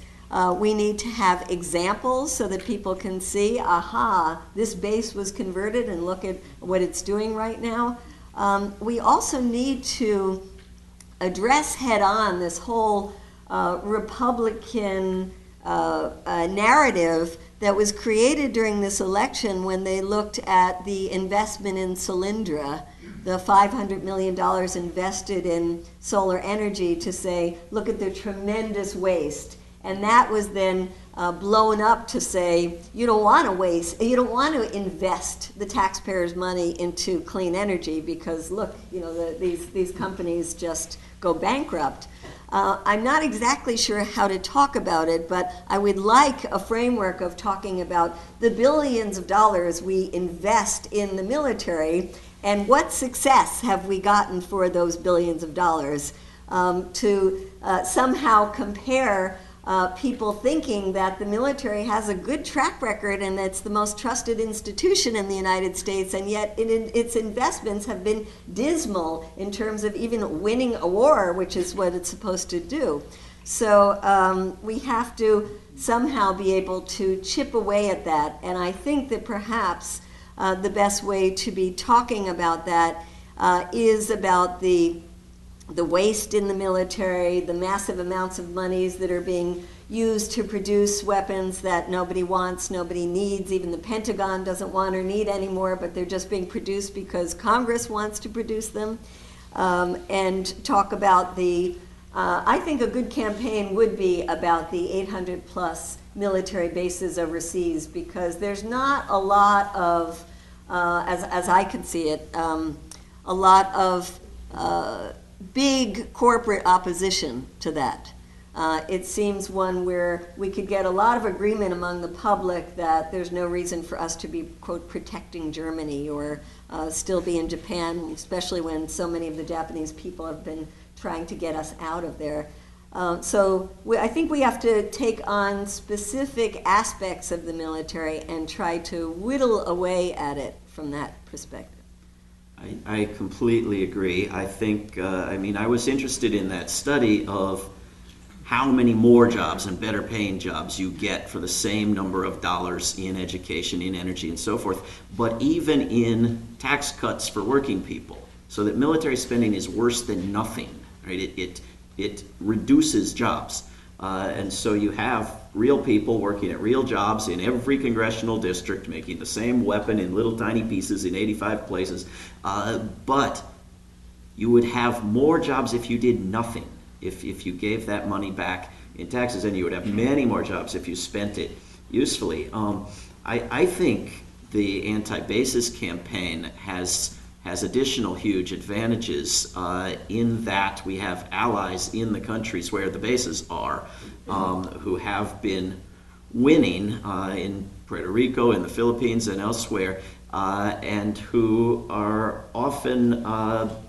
We need to have examples so that people can see, aha, this base was converted and look at what it's doing right now. We also need to address head on this whole Republican narrative that was created during this election when they looked at the investment in Solyndra, the $500 million invested in solar energy, to say, look at the tremendous waste. And that was then blown up to say, you don't want to waste, you don't want to invest the taxpayers' money into clean energy because, look, you know, these companies just go bankrupt. I'm not exactly sure how to talk about it, but I would like a framework of talking about the billions of dollars we invest in the military and what success have we gotten for those billions of dollars, to somehow compare people thinking that the military has a good track record and it's the most trusted institution in the United States, and yet its investments have been dismal in terms of even winning a war, which is what it's supposed to do. So we have to somehow be able to chip away at that, and I think that perhaps the best way to be talking about that is about the waste in the military, the massive amounts of monies that are being used to produce weapons that nobody wants, nobody needs, even the Pentagon doesn't want or need anymore, but they're just being produced because Congress wants to produce them. And talk about I think a good campaign would be about the 800 plus military bases overseas, because there's not a lot of, as I can see it, a lot of big corporate opposition to that. It seems one where we could get a lot of agreement among the public that there's no reason for us to be, quote, protecting Germany or still be in Japan, especially when so many of the Japanese people have been trying to get us out of there. I think we have to take on specific aspects of the military and try to whittle away at it from that perspective. I completely agree. I think, I was interested in that study of how many more jobs and better paying jobs you get for the same number of dollars in education, in energy, and so forth, but even in tax cuts for working people, so that military spending is worse than nothing, right? It reduces jobs. And so you have real people working at real jobs in every congressional district, making the same weapon in little tiny pieces in 85 places. But you would have more jobs if you did nothing, if you gave that money back in taxes, and you would have many more jobs if you spent it usefully. I think the anti-basis campaign has additional huge advantages in that we have allies in the countries where the bases are, who have been winning in Puerto Rico, in the Philippines, and elsewhere, and who are often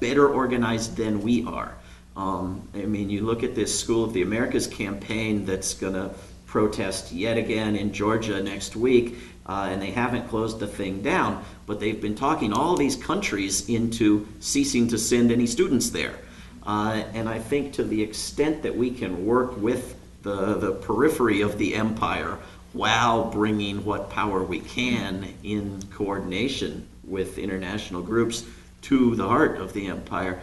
better organized than we are. You look at this School of the Americas campaign that's going to protest yet again in Georgia next week, and they haven't closed the thing down, but they've been talking all these countries into ceasing to send any students there. And I think to the extent that we can work with the periphery of the empire while bringing what power we can in coordination with international groups to the heart of the empire,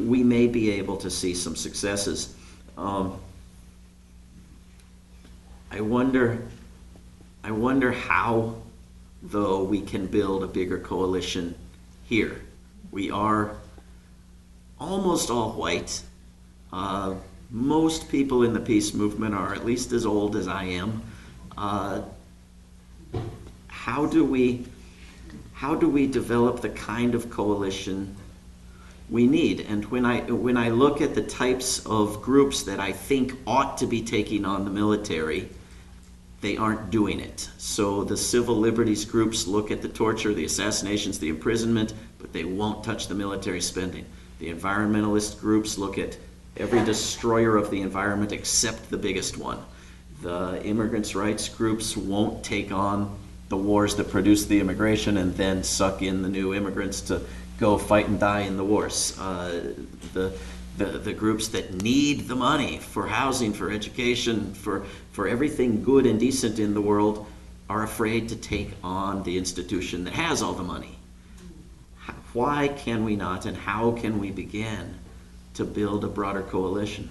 we may be able to see some successes. I wonder how, though, we can build a bigger coalition here. We are almost all white. Most people in the peace movement are at least as old as I am. How do we develop the kind of coalition we need? And when I look at the types of groups that I think ought to be taking on the military, they aren't doing it. So the civil liberties groups look at the torture, the assassinations, the imprisonment, but they won't touch the military spending. The environmentalist groups look at every destroyer of the environment except the biggest one. The immigrants' rights groups won't take on the wars that produce the immigration and then suck in the new immigrants to go fight and die in the wars. The groups that need the money for housing, for education, for everything good and decent in the world are afraid to take on the institution that has all the money. Why can we not, and how can we begin to build a broader coalition?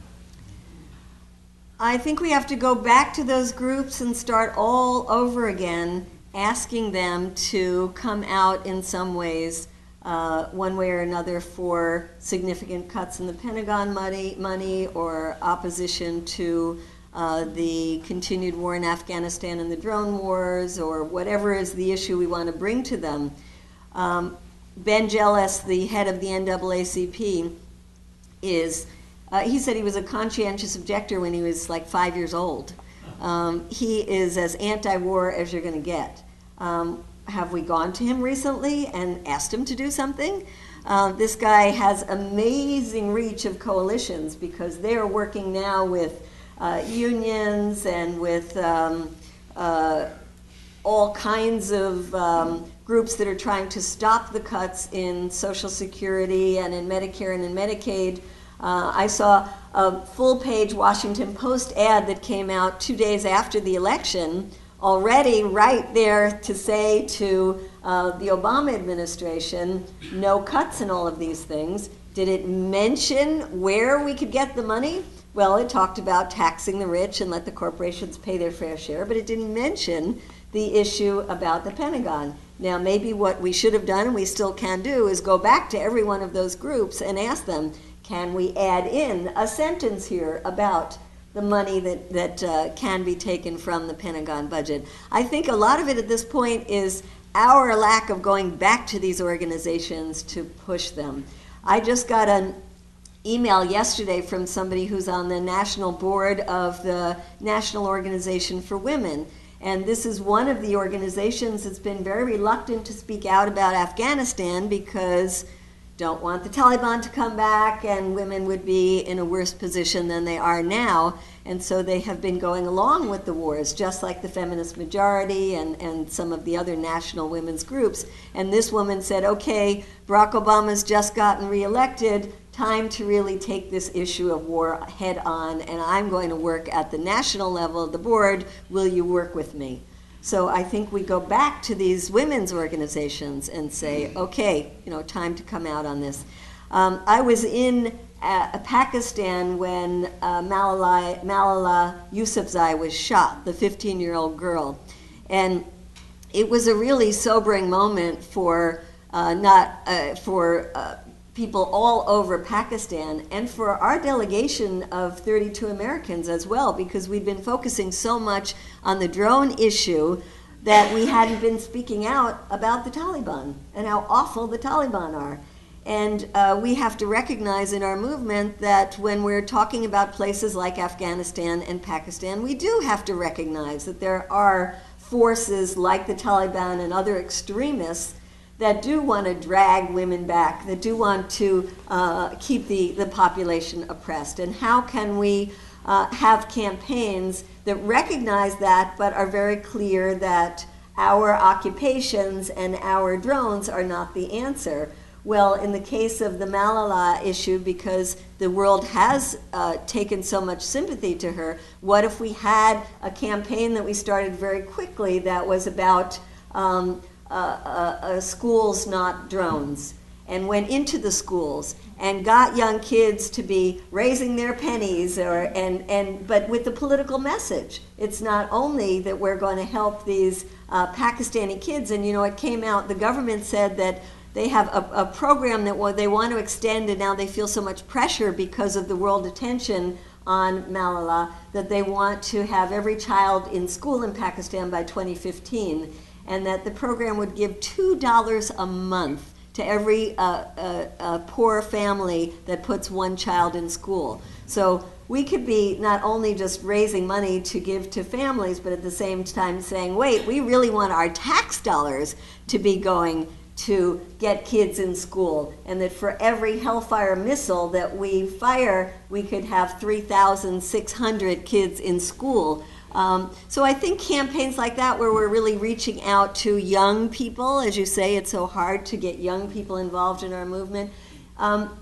I think we have to go back to those groups and start all over again, asking them to come out in some ways, one way or another, for significant cuts in the Pentagon money or opposition to the continued war in Afghanistan and the drone wars, or whatever is the issue we want to bring to them. Ben Jealous, the head of the NAACP, he said he was a conscientious objector when he was like 5 years old. He is as anti-war as you're going to get. Have we gone to him recently and asked him to do something? This guy has amazing reach of coalitions because they are working now with unions and with all kinds of groups that are trying to stop the cuts in Social Security and in Medicare and in Medicaid. I saw a full-page Washington Post ad that came out 2 days after the election, already right there to say to the Obama administration, no cuts in all of these things. Did it mention where we could get the money? Well, it talked about taxing the rich and let the corporations pay their fair share, but it didn't mention the issue about the Pentagon. Now, maybe what we should have done, and we still can do, is go back to every one of those groups and ask them, can we add in a sentence here about the money that can be taken from the Pentagon budget? I think a lot of it at this point is our lack of going back to these organizations to push them. I just got an email yesterday from somebody who's on the national board of the National Organization for Women. And this is one of the organizations that's been very reluctant to speak out about Afghanistan because don't want the Taliban to come back and women would be in a worse position than they are now. And so they have been going along with the wars, just like the Feminist Majority and some of the other national women's groups. And this woman said, okay, Barack Obama's just gotten reelected, time to really take this issue of war head on, and I'm going to work at the national level of the board. Will you work with me? So I think we go back to these women's organizations and say, okay, time to come out on this. I was in Pakistan when Malala Yousafzai was shot, the 15-year-old girl. And it was a really sobering moment for people all over Pakistan and for our delegation of 32 Americans as well, because we'd been focusing so much on the drone issue that we hadn't been speaking out about the Taliban and how awful the Taliban are. And we have to recognize in our movement that when we're talking about places like Afghanistan and Pakistan, we do have to recognize that there are forces like the Taliban and other extremists that do want to drag women back, that do want to keep the population oppressed. And how can we have campaigns that recognize that but are very clear that our occupations and our drones are not the answer? Well, in the case of the Malala issue, because the world has taken so much sympathy to her, what if we had a campaign that we started very quickly that was about schools, not drones, and went into the schools and got young kids to be raising their pennies, but with the political message. It's not only that we're going to help these Pakistani kids, and it came out, the government said that they have a program that they want to extend, and now they feel so much pressure because of the world attention on Malala that they want to have every child in school in Pakistan by 2015. And that the program would give $2 a month to every poor family that puts one child in school. So we could be not only just raising money to give to families, but at the same time saying, wait, we really want our tax dollars to be going to get kids in school, and that for every Hellfire missile that we fire, we could have 3,600 kids in school. So I think campaigns like that, where we're really reaching out to young people, as you say, it's so hard to get young people involved in our movement.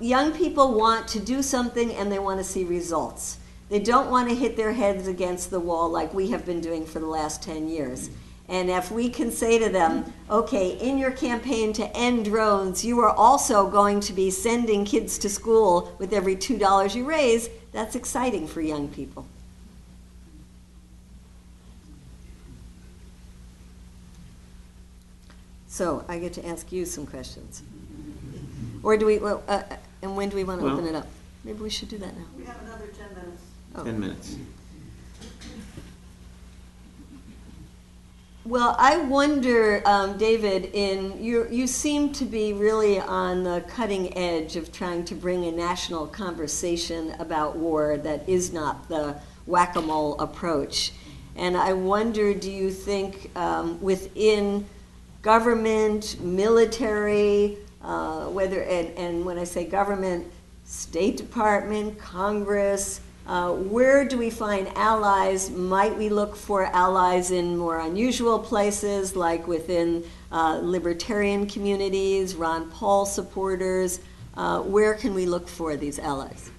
Young people want to do something and they want to see results. They don't want to hit their heads against the wall like we have been doing for the last 10 years. And if we can say to them, okay, in your campaign to end drones, you are also going to be sending kids to school with every $2 you raise, that's exciting for young people. So I get to ask you some questions. Or do we, and when do we want to open it up? Maybe we should do that now. We have another 10 minutes. Oh. 10 minutes. Well, I wonder, David, you seem to be really on the cutting edge of trying to bring a national conversation about war that is not the whack-a-mole approach. And I wonder, do you think within government, military, and when I say government, State Department, Congress, where do we find allies? Might we look for allies in more unusual places, like within libertarian communities, Ron Paul supporters? Where can we look for these allies?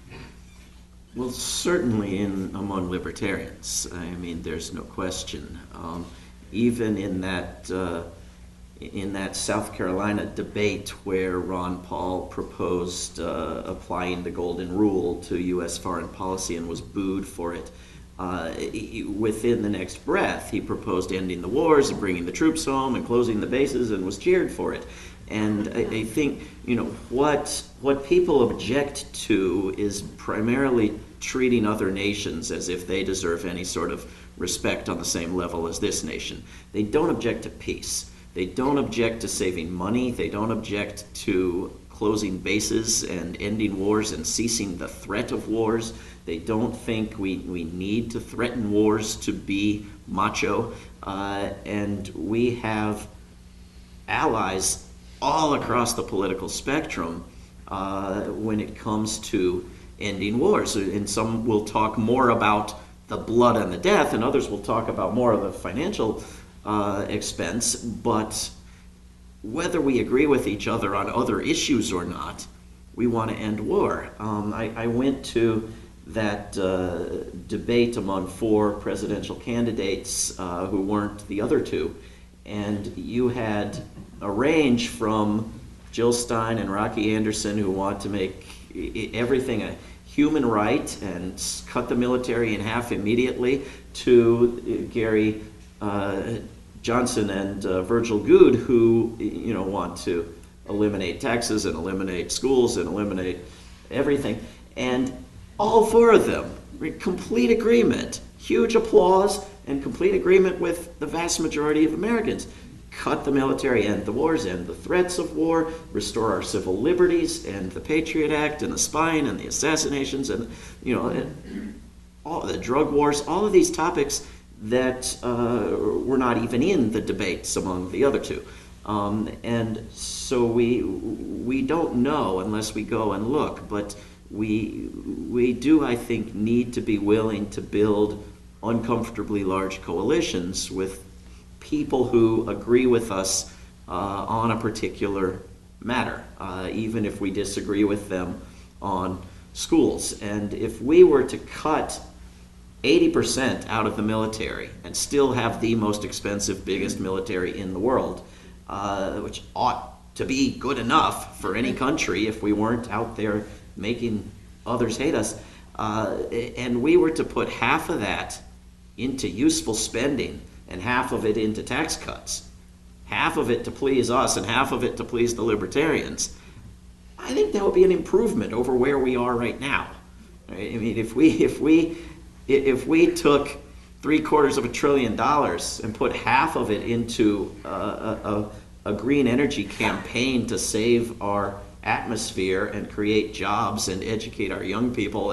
Well, certainly among libertarians. I mean, there's no question. Even in that South Carolina debate where Ron Paul proposed applying the golden rule to U.S. foreign policy and was booed for it, within the next breath he proposed ending the wars and bringing the troops home and closing the bases and was cheered for it. And I think, what people object to is primarily treating other nations as if they deserve any sort of respect on the same level as this nation. They don't object to peace. They don't object to saving money. They don't object to closing bases and ending wars and ceasing the threat of wars. They don't think we need to threaten wars to be macho. And we have allies all across the political spectrum when it comes to ending wars. And some will talk more about the blood and the death, and others will talk about more of the financial expense. But whether we agree with each other on other issues or not, we want to end war. I went to that debate among 4 presidential candidates who weren't the other 2, and you had a range from Jill Stein and Rocky Anderson, who want to make everything a human right and cut the military in half immediately, to Gary Johnson and Virgil Good, who want to eliminate taxes and eliminate schools and eliminate everything. And all 4 of them, complete agreement, huge applause, and complete agreement with the vast majority of Americans. Cut the military, end the wars, end the threats of war, restore our civil liberties, end the Patriot Act and the spying and the assassinations and all the drug wars, all of these topics that were not even in the debates among the other 2. And so we don't know unless we go and look, but we do, I think, need to be willing to build uncomfortably large coalitions with people who agree with us on a particular matter, even if we disagree with them on schools. And if we were to cut 80% out of the military and still have the most expensive, biggest military in the world, which ought to be good enough for any country if we weren't out there making others hate us, and we were to put half of that into useful spending and half of it into tax cuts, half of it to please us and half of it to please the libertarians, I think that would be an improvement over where we are right now. I mean, if we took $750 billion and put half of it into a green energy campaign to save our atmosphere and create jobs and educate our young people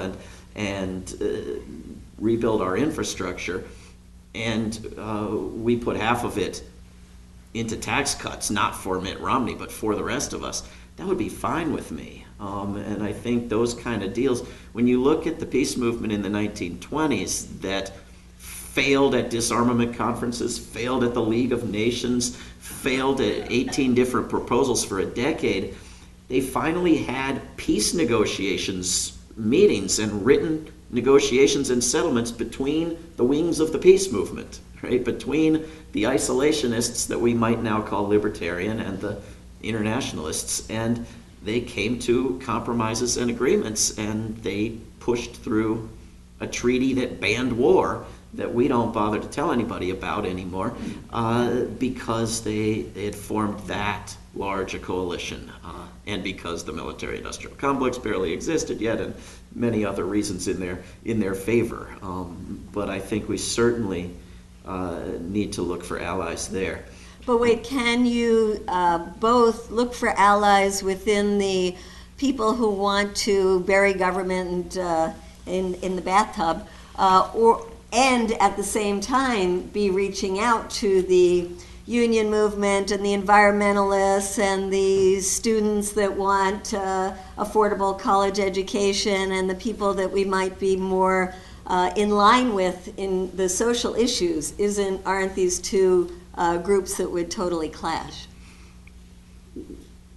and rebuild our infrastructure, and we put half of it into tax cuts, not for Mitt Romney, but for the rest of us, that would be fine with me. And I think those kind of deals, when you look at the peace movement in the 1920s that failed at disarmament conferences, failed at the League of Nations, failed at 18 different proposals for a decade, they finally had peace negotiations, meetings, and written negotiations and settlements between the wings of the peace movement, right, between the isolationists that we might now call libertarian and the internationalists, and they came to compromises and agreements, and they pushed through a treaty that banned war that we don't bother to tell anybody about anymore, because they had formed that large a coalition, and because the military-industrial complex barely existed yet, and many other reasons in their favor. But I think we certainly need to look for allies there. But wait, can you both look for allies within the people who want to bury government in the bathtub, and at the same time be reaching out to the union movement and the environmentalists and the students that want affordable college education and the people that we might be more in line with in the social issues? Aren't these two groups that would totally clash?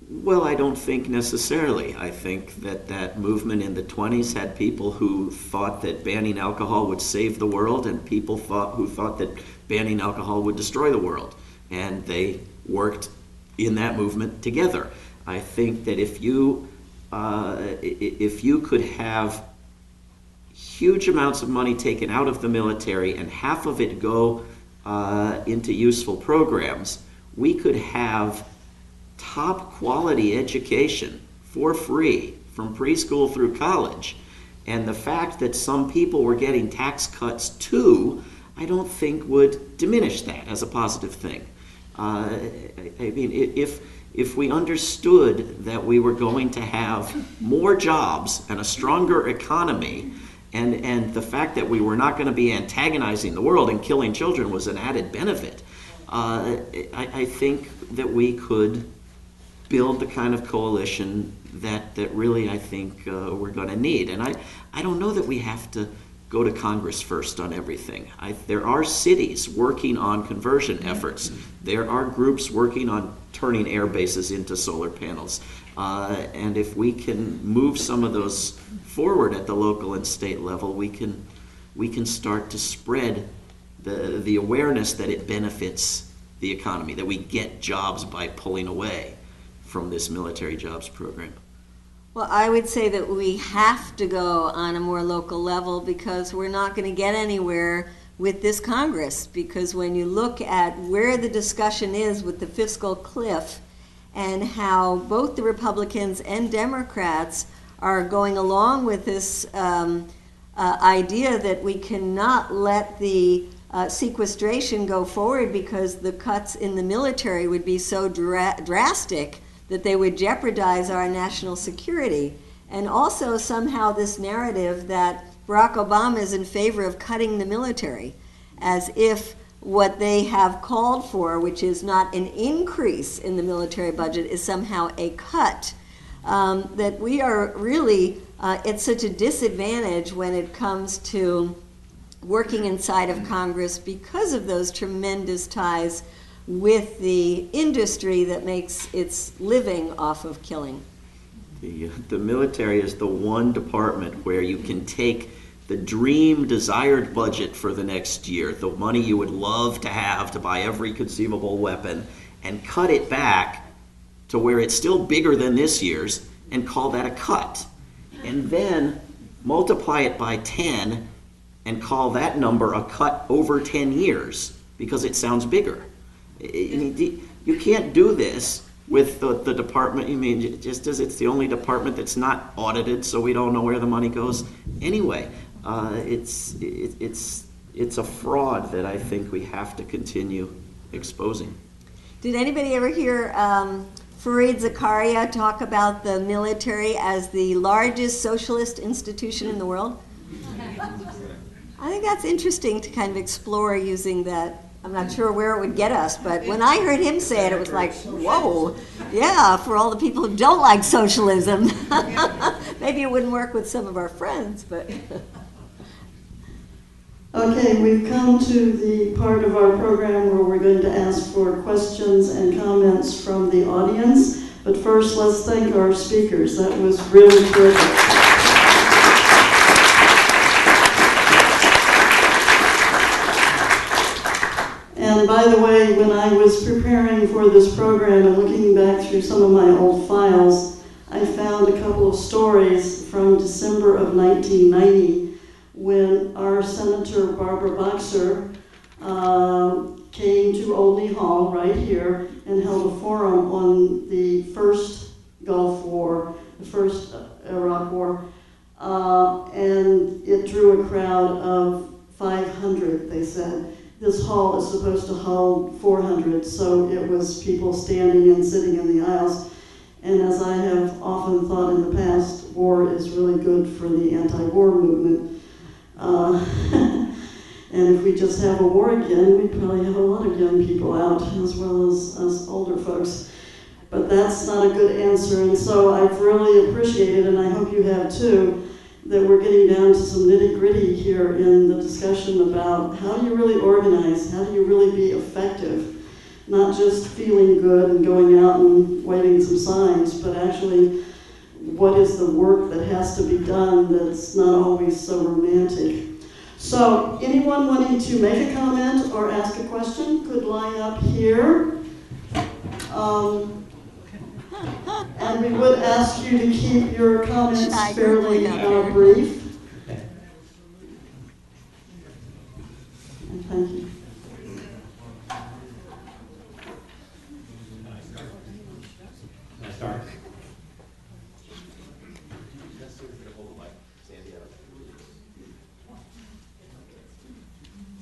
Well, I don't think necessarily. I think that movement in the 20s had people who thought that banning alcohol would save the world, and people who thought that banning alcohol would destroy the world. And they worked in that movement together. I think that if you could have huge amounts of money taken out of the military and half of it go into useful programs, we could have top quality education for free from preschool through college. And the fact that some people were getting tax cuts too, I don't think would diminish that as a positive thing. I mean, if we understood that we were going to have more jobs and a stronger economy, and the fact that we were not going to be antagonizing the world and killing children was an added benefit, I think that we could build the kind of coalition that really I think we're going to need. And I don't know that we have to go to Congress first on everything. There are cities working on conversion efforts. There are groups working on turning air bases into solar panels. And if we can move some of those forward at the local and state level, we can start to spread the awareness that it benefits the economy, that we get jobs by pulling away from this military jobs program. Well, I would say that we have to go on a more local level because we're not going to get anywhere with this Congress. Because when you look at where the discussion is with the fiscal cliff and how both the Republicans and Democrats are going along with this idea that we cannot let the sequestration go forward because the cuts in the military would be so drastic that they would jeopardize our national security. And also somehow this narrative that Barack Obama is in favor of cutting the military, as if what they have called for, which is not an increase in the military budget, is somehow a cut. That we are really at such a disadvantage when it comes to working inside of Congress because of those tremendous ties with the industry that makes its living off of killing. The military is the one department where you can take the dream desired budget for the next year, the money you would love to have to buy every conceivable weapon, and cut it back to where it's still bigger than this year's and call that a cut. And then multiply it by 10 and call that number a cut over 10 years because it sounds bigger. You can't do this with the department. I mean, just as it's the only department that's not audited, so we don't know where the money goes. Anyway, it's a fraud that I think we have to continue exposing. Did anybody ever hear Fareed Zakaria talk about the military as the largest socialist institution in the world? I think that's interesting to kind of explore using that. I'm not sure where it would get us, but when I heard him say it, it was like, whoa, yeah, for all the people who don't like socialism. Maybe it wouldn't work with some of our friends, but... Okay, we've come to the part of our program where we're going to ask for questions and comments from the audience. But first, let's thank our speakers. That was really terrific. And by the way, when I was preparing for this program and looking back through some of my old files, I found a couple of stories from December of 1990 when our Senator Barbara Boxer came to Olney Hall right here and held a forum on the first Gulf War, the first Iraq War, and it drew a crowd of 500, they said. This hall is supposed to hold 400, so it was people standing and sitting in the aisles. And as I have often thought in the past, war is really good for the anti-war movement. And if we just have a war again, we'd probably have a lot of young people out as well as us older folks. But that's not a good answer, and so I've really appreciated, and I hope you have too, that we're getting down to some nitty-gritty here in the discussion about how do you really organize, how do you really be effective, not just feeling good and going out and waving some signs, but actually what is the work that has to be done that's not always so romantic. So anyone wanting to make a comment or ask a question could line up here. And we would ask you to keep your comments fairly brief. And thank you. Can I start?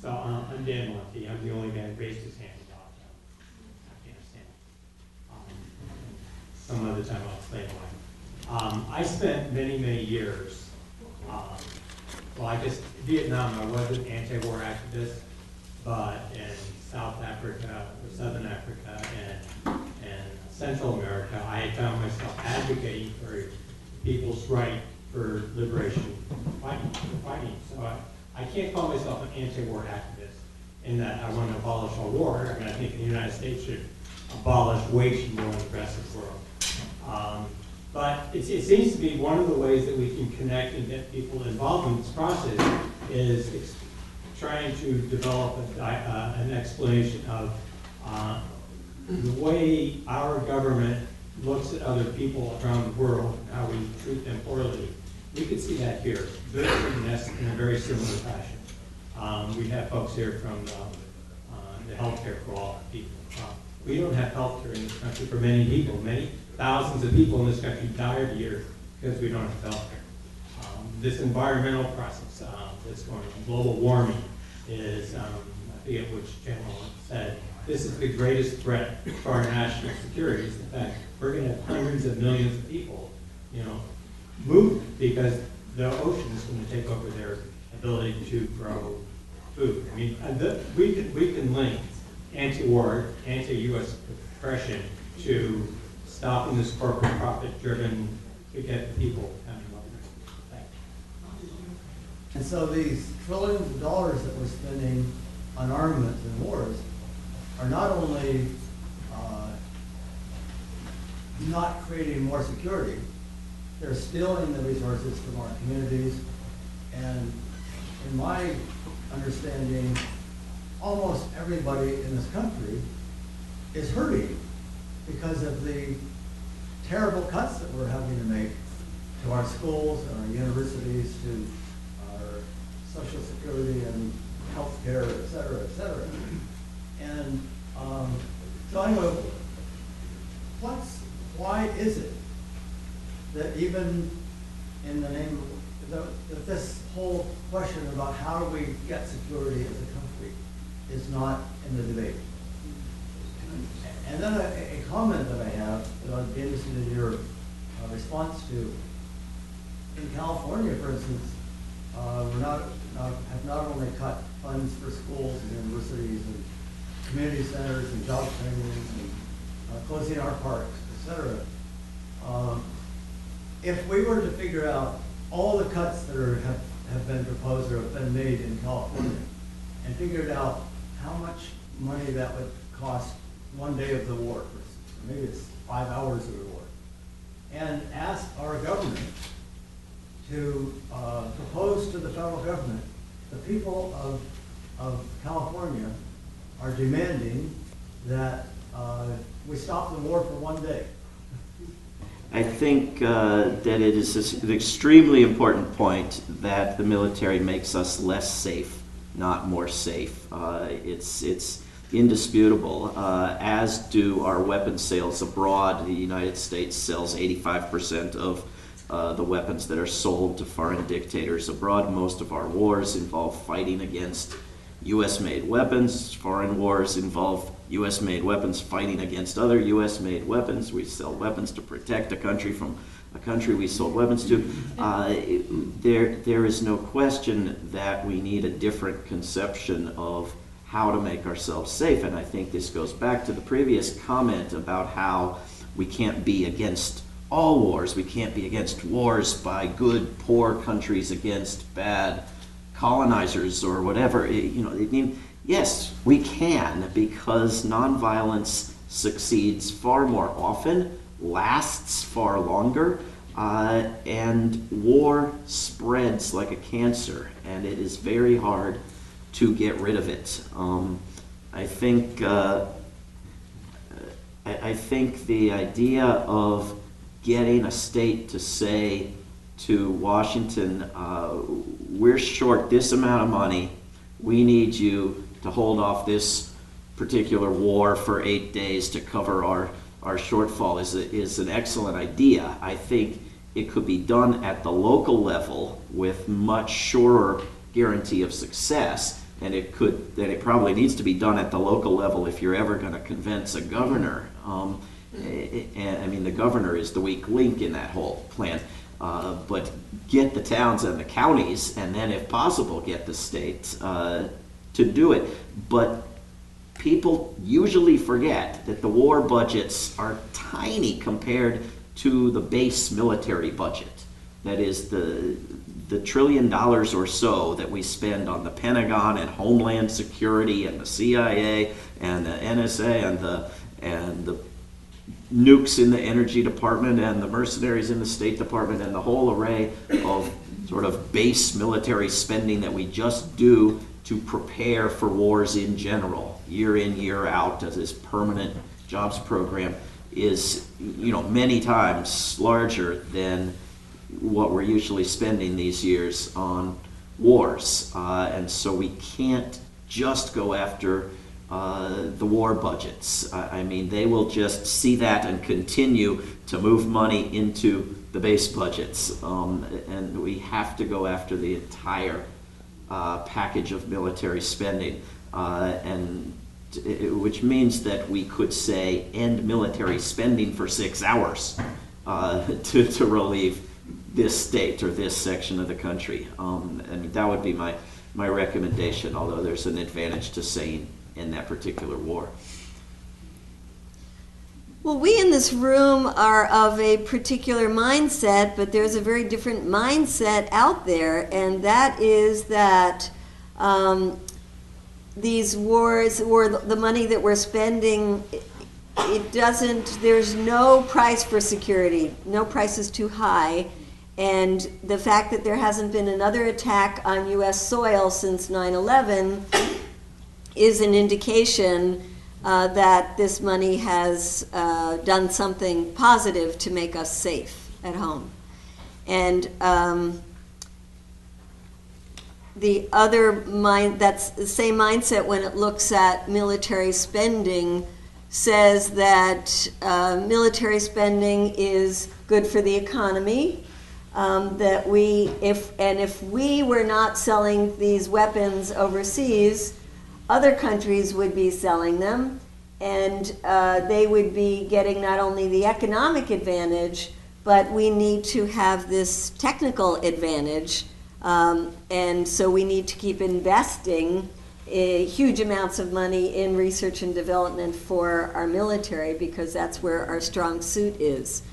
So I'm Dan Monty. I'm the only guy who raised his hand about Afghanistan. Some other time I'll explain why. I spent many, many years, Vietnam, I was an anti-war activist, but in South Africa, or Southern Africa, and Central America, I had found myself advocating for people's right for liberation, fighting. So I can't call myself an anti-war activist in that I want to abolish all war. I mean, I think the United States should abolish waging war in the rest of the world. But it seems to be one of the ways that we can connect and get people involved in this process is trying to develop an explanation of the way our government looks at other people around the world and how we treat them poorly. We could see that here, in a very similar fashion. We have folks here from the healthcare for all people. We don't have healthcare in this country for many people. Many thousands of people in this country die every year because we don't have healthcare. This environmental process that's going on, global warming, is, I forget which general said, this is the greatest threat to our national security. Is the fact we're going to have hundreds of millions of people, move because the ocean is going to take over their ability to grow food. I mean, we can link anti-war, anti-U.S. oppression to stopping this corporate profit-driven to get the people coming up. Thank you. And so these trillions of dollars that we're spending on armaments and wars are not only not creating more security, they're stealing the resources from our communities. And in my understanding, almost everybody in this country is hurting because of the terrible cuts that we're having to make to our schools and our universities, to our social security and health care, et cetera, et cetera. And so anyway, why is it that even in the name of that this whole question about how do we get security as a country is not in the debate? And then a comment that I have that I'd be interested in your response to. In California, for instance, have not only cut funds for schools and universities and community centers and job training and closing our parks, etc. If we were to figure out all the cuts that have been proposed or have been made in California and figured out how much money that would cost one day of the war, for instance, or maybe it's 5 hours of the war, and ask our government to propose to the federal government, the people of California are demanding that we stop the war for one day. I think that it is an extremely important point that the military makes us less safe, not more safe. It's indisputable, as do our weapons sales abroad. The United States sells 85% of the weapons that are sold to foreign dictators abroad. Most of our wars involve fighting against U.S.-made weapons. Foreign wars involve U.S.-made weapons fighting against other U.S.-made weapons. We sell weapons to protect a country from a country we sold weapons to. There is no question that we need a different conception of how to make ourselves safe. And I think this goes back to the previous comment about how we can't be against all wars. We can't be against wars by good, poor countries against bad colonizers or whatever. Yes, we can, because nonviolence succeeds far more often, lasts far longer, and war spreads like a cancer, and it is very hard to get rid of it. I think the idea of getting a state to say to Washington, we're short this amount of money, we need you to hold off this particular war for 8 days to cover our shortfall is an excellent idea. I think it could be done at the local level with much surer guarantee of success, and it probably needs to be done at the local level if you're ever going to convince a governor. And I mean, the governor is the weak link in that whole plan. But get the towns and the counties, and then if possible get the states to do it. But people usually forget that the war budgets are tiny compared to the base military budget. That is the $1 trillion or so that we spend on the Pentagon and Homeland Security and the CIA and the NSA and the nukes in the Energy Department and the mercenaries in the State Department and the whole array of sort of base military spending that we just do to prepare for wars in general, year in, year out, as this permanent jobs program is, many times larger than what we're usually spending these years on wars. And so we can't just go after the war budgets. I mean, they will just see that and continue to move money into the base budgets. And we have to go after the entire package of military spending, which means that we could say end military spending for 6 hours to relieve this state or this section of the country. I mean, that would be my recommendation, although there's an advantage to saying in that particular war. Well, we in this room are of a particular mindset, but there's a very different mindset out there, and that is that these wars, or the money that we're spending, there's no price for security. No price is too high. And the fact that there hasn't been another attack on U.S. soil since 9/11 is an indication that this money has done something positive to make us safe at home. And the other that's the same mindset when it looks at military spending, says that military spending is good for the economy. That if we were not selling these weapons overseas, other countries would be selling them, and they would be getting not only the economic advantage, but we need to have this technical advantage, and so we need to keep investing huge amounts of money in research and development for our military, because that's where our strong suit is.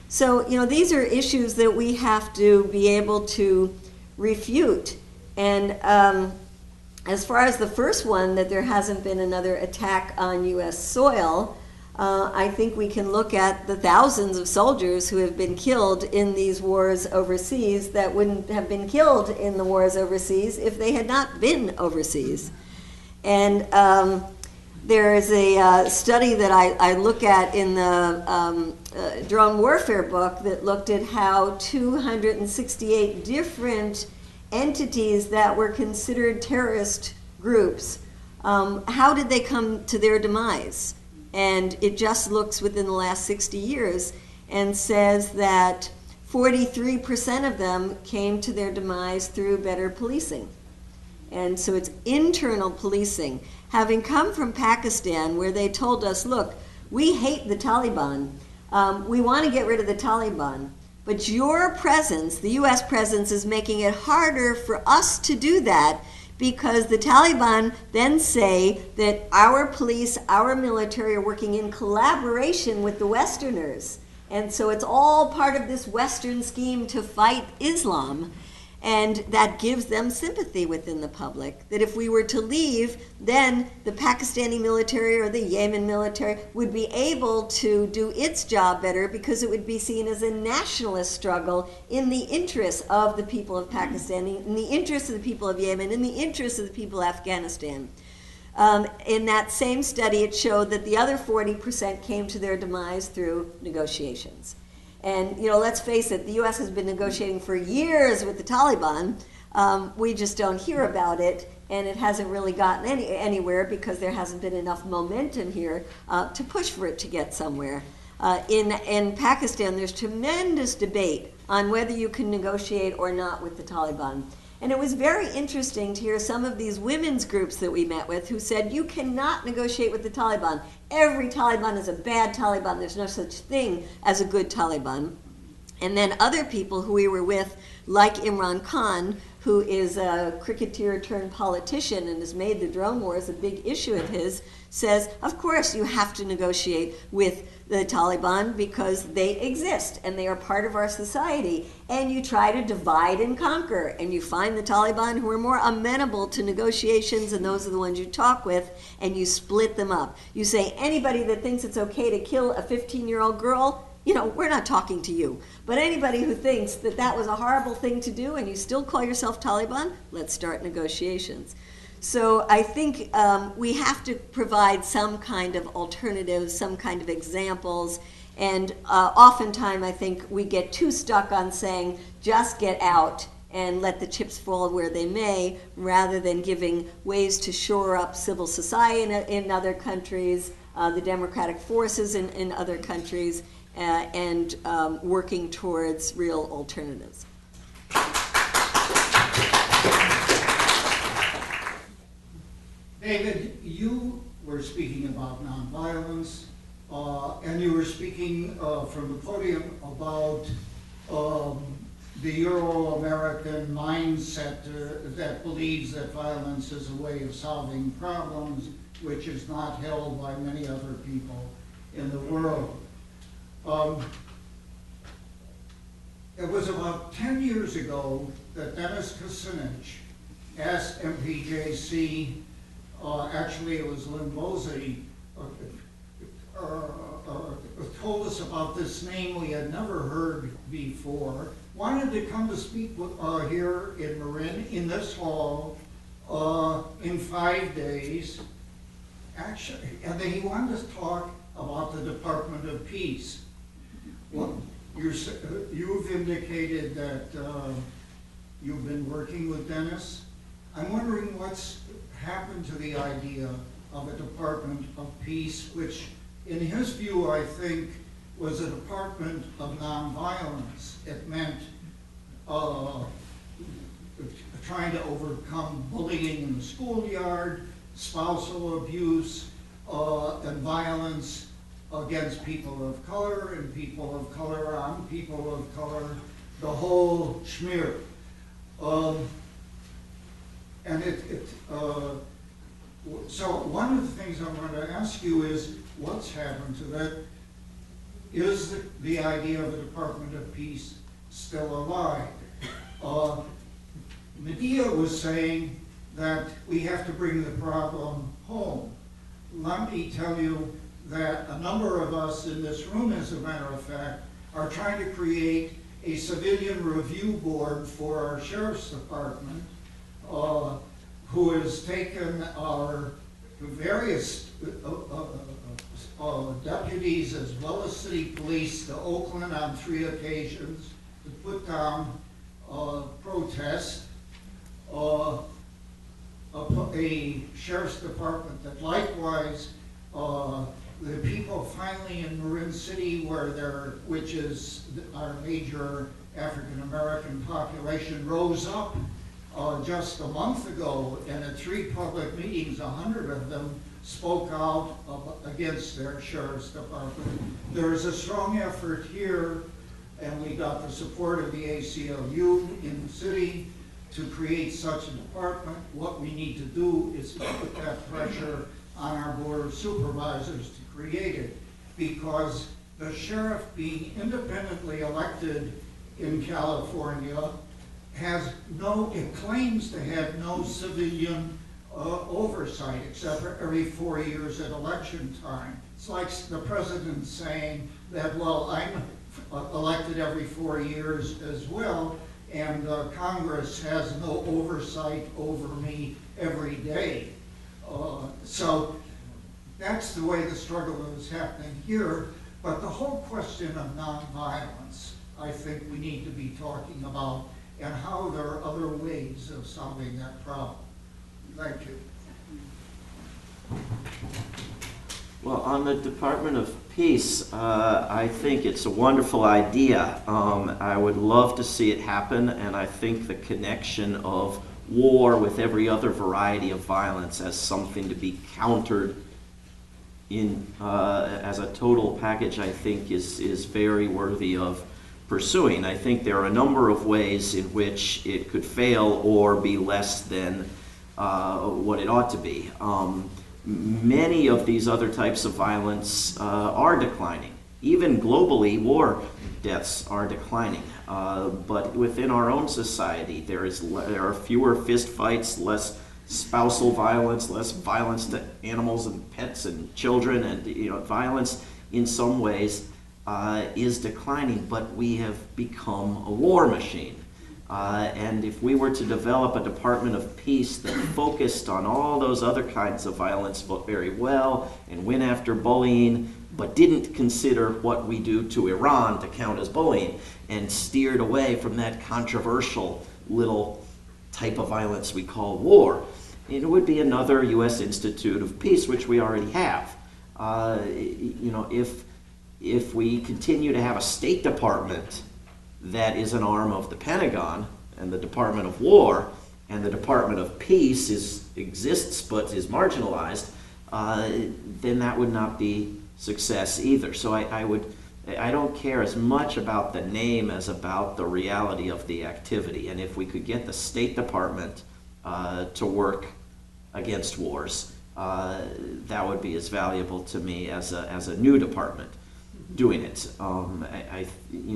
So, these are issues that we have to be able to refute. And as far as the first one, that there hasn't been another attack on U.S. soil, I think we can look at the thousands of soldiers who have been killed in these wars overseas that wouldn't have been killed in the wars overseas if they had not been overseas. And There is a study that I look at in the drone warfare book that looked at how 268 different entities that were considered terrorist groups, how did they come to their demise? And it just looks within the last 60 years and says that 43% of them came to their demise through better policing. And so it's internal policing. Having come from Pakistan, where they told us, look, we hate the Taliban. We want to get rid of the Taliban. But your presence, the US presence, is making it harder for us to do that, because the Taliban then say that our police, our military are working in collaboration with the Westerners. And so it's all part of this Western scheme to fight Islam. And that gives them sympathy within the public, that if we were to leave, then the Pakistani military or the Yemen military would be able to do its job better, because it would be seen as a nationalist struggle in the interests of the people of Pakistan, in the interests of the people of Yemen, in the interests of the people of Afghanistan. In that same study, it showed that the other 40% came to their demise through negotiations. And, let's face it, the U.S. has been negotiating for years with the Taliban. We just don't hear about it, and it hasn't really gotten anywhere because there hasn't been enough momentum here to push for it to get somewhere. In Pakistan, there's tremendous debate on whether you can negotiate or not with the Taliban. And it was very interesting to hear some of these women's groups that we met with who said, you cannot negotiate with the Taliban. Every Taliban is a bad Taliban. There's no such thing as a good Taliban. And then other people who we were with, like Imran Khan, who is a cricketer turned politician and has made the drone wars a big issue of his, says, of course you have to negotiate with the Taliban because they exist and they are part of our society. And you try to divide and conquer, and you find the Taliban who are more amenable to negotiations, and those are the ones you talk with, and you split them up. You say, anybody that thinks it's okay to kill a 15-year-old girl, we're not talking to you. But anybody who thinks that that was a horrible thing to do and you still call yourself Taliban, let's start negotiations. So I think we have to provide some kind of alternatives, some kind of examples, and oftentimes I think we get too stuck on saying, just get out and let the chips fall where they may, rather than giving ways to shore up civil society in other countries, the democratic forces in other countries, and working towards real alternatives. David, you were speaking about nonviolence, and you were speaking from the podium about the Euro-American mindset that believes that violence is a way of solving problems, which is not held by many other people in the world. It was about 10 years ago that Dennis Kucinich asked MPJC, actually it was Lynn Bosey, told us about this name we had never heard before, wanted to come to speak with, here in Marin, in this hall, in 5 days, actually, and then he wanted to talk about the Department of Peace. Well, you've indicated that you've been working with Dennis. I'm wondering what's happened to the idea of a Department of Peace, which in his view, I think, was a department of nonviolence. It meant trying to overcome bullying in the schoolyard, spousal abuse, and violence against people of color and people of color on people of color, the whole schmear. So one of the things I want to ask you is, what's happened to that? Is the idea of a Department of Peace still alive? Medea was saying that we have to bring the problem home. Let me tell you that a number of us in this room, as a matter of fact, are trying to create a civilian review board for our sheriff's department, who has taken our various deputies as well as city police to Oakland on 3 occasions to put down protest. A sheriff's department that likewise, the people finally in Marin City, which is our major African American population, rose up just a month ago, and at 3 public meetings, 100 of them spoke out against their sheriff's department. There is a strong effort here, and we got the support of the ACLU in the city to create such a department. What we need to do is to put that pressure on our board of supervisors to create it, because the sheriff, being independently elected in California, it claims to have no civilian oversight except for every 4 years at election time. It's like the president saying that, well, I'm elected every 4 years as well, and Congress has no oversight over me every day. So that's the way the struggle is happening here. But the whole question of nonviolence, I think we need to be talking about, and how there are other ways of solving that problem. Thank you. Well, on the Department of Peace, I think it's a wonderful idea. I would love to see it happen, and I think the connection of war with every other variety of violence as something to be countered in as a total package, I think is very worthy of pursuing. I think there are a number of ways in which it could fail or be less than what it ought to be. Many of these other types of violence are declining. Even globally, war deaths are declining. But within our own society, there are fewer fist fights, less spousal violence, less violence to animals and pets and children, and violence in some ways is declining. But we have become a war machine. And if we were to develop a Department of Peace that focused on all those other kinds of violence very well and went after bullying, but didn't consider what we do to Iran to count as bullying, and steered away from that controversial little type of violence we call war, it would be another U.S. Institute of Peace, which we already have. If we continue to have a State Department that is an arm of the Pentagon and the Department of War, and the Department of Peace exists but is marginalized, then that would not be success either. So I don't care as much about the name as about the reality of the activity. And if we could get the State Department to work against wars, that would be as valuable to me as a new department doing it.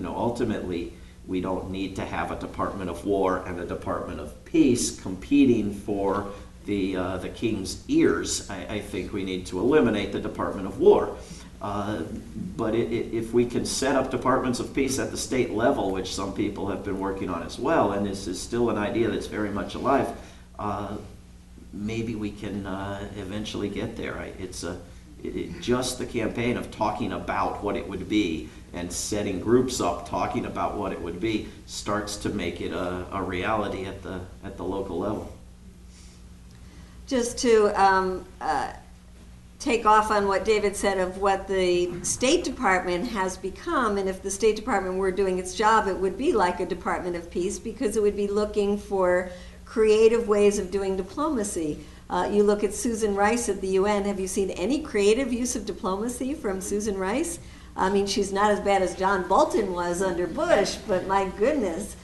Ultimately, we don't need to have a Department of War and a Department of Peace competing for the king's ears. I think we need to eliminate the Department of War. But if we can set up departments of peace at the state level, which some people have been working on as well, and this is still an idea that's very much alive, maybe we can eventually get there. Just the campaign of talking about what it would be and setting groups up talking about what it would be starts to make it a reality at the local level. Just to take off on what David said of what the State Department has become, and if the State Department were doing its job, it would be like a Department of Peace, because it would be looking for creative ways of doing diplomacy. You look at Susan Rice at the UN. Have you seen any creative use of diplomacy from Susan Rice? I mean, she's not as bad as John Bolton was under Bush, but my goodness.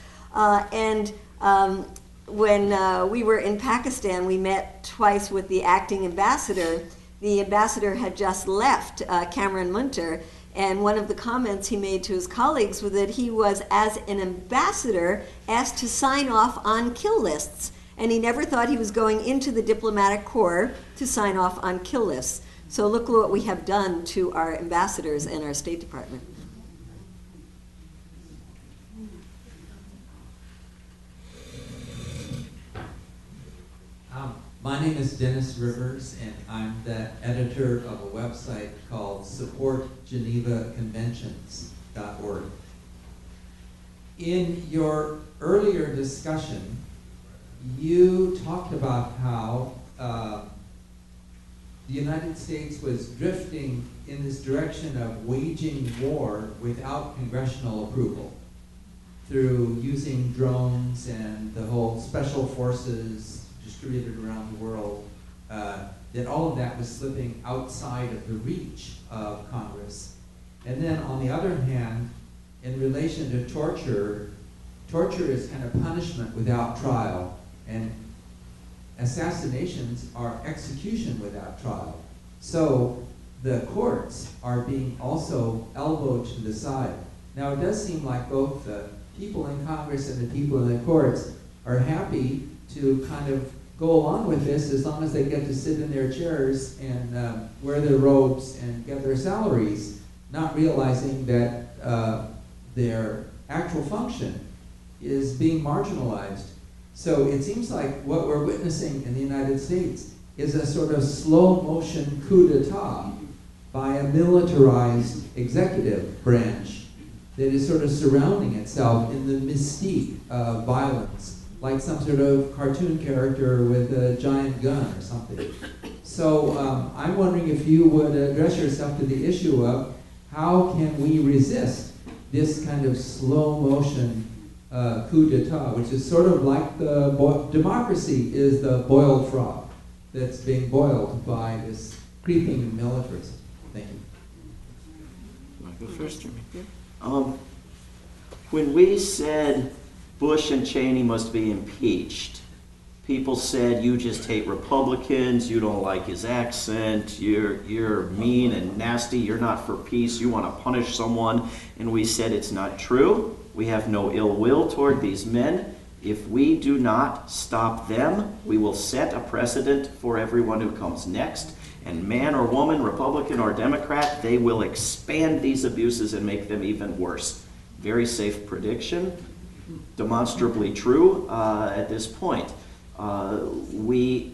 When we were in Pakistan, we met twice with the acting ambassador. The ambassador had just left, Cameron Munter, and one of the comments he made to his colleagues was that he was, as an ambassador, asked to sign off on kill lists. And he never thought he was going into the diplomatic corps to sign off on kill lists. So look what we have done to our ambassadors and our State Department. My name is Dennis Rivers, and I'm the editor of a website called supportgenevaconventions.org. In your earlier discussion, you talked about how the United States was drifting in this direction of waging war without congressional approval through using drones and the whole special forces distributed around the world, that all of that was slipping outside of the reach of Congress. And then on the other hand, in relation to torture, torture is kind of punishment without trial, and assassinations are execution without trial. So the courts are being also elbowed to the side. Now it does seem like both the people in Congress and the people in the courts are happy to kind of go along with this as long as they get to sit in their chairs and wear their robes and get their salaries, not realizing that their actual function is being marginalized. So it seems like what we're witnessing in the United States is a sort of slow motion coup d'etat by a militarized executive branch that is sort of surrounding itself in the mystique of violence, like some sort of cartoon character with a giant gun or something. So I'm wondering if you would address yourself to the issue of how can we resist this kind of slow motion coup d'etat, which is sort of like the democracy is the boiled frog that's being boiled by this creeping militarism. Thank you. Want to go first, Jeremy? When we said Bush and Cheney must be impeached, people said, you just hate Republicans, you don't like his accent, you're mean and nasty, you're not for peace, you want to punish someone. And we said it's not true. We have no ill will toward these men. If we do not stop them, we will set a precedent for everyone who comes next. And man or woman, Republican or Democrat, they will expand these abuses and make them even worse. Very safe prediction, demonstrably true at this point. We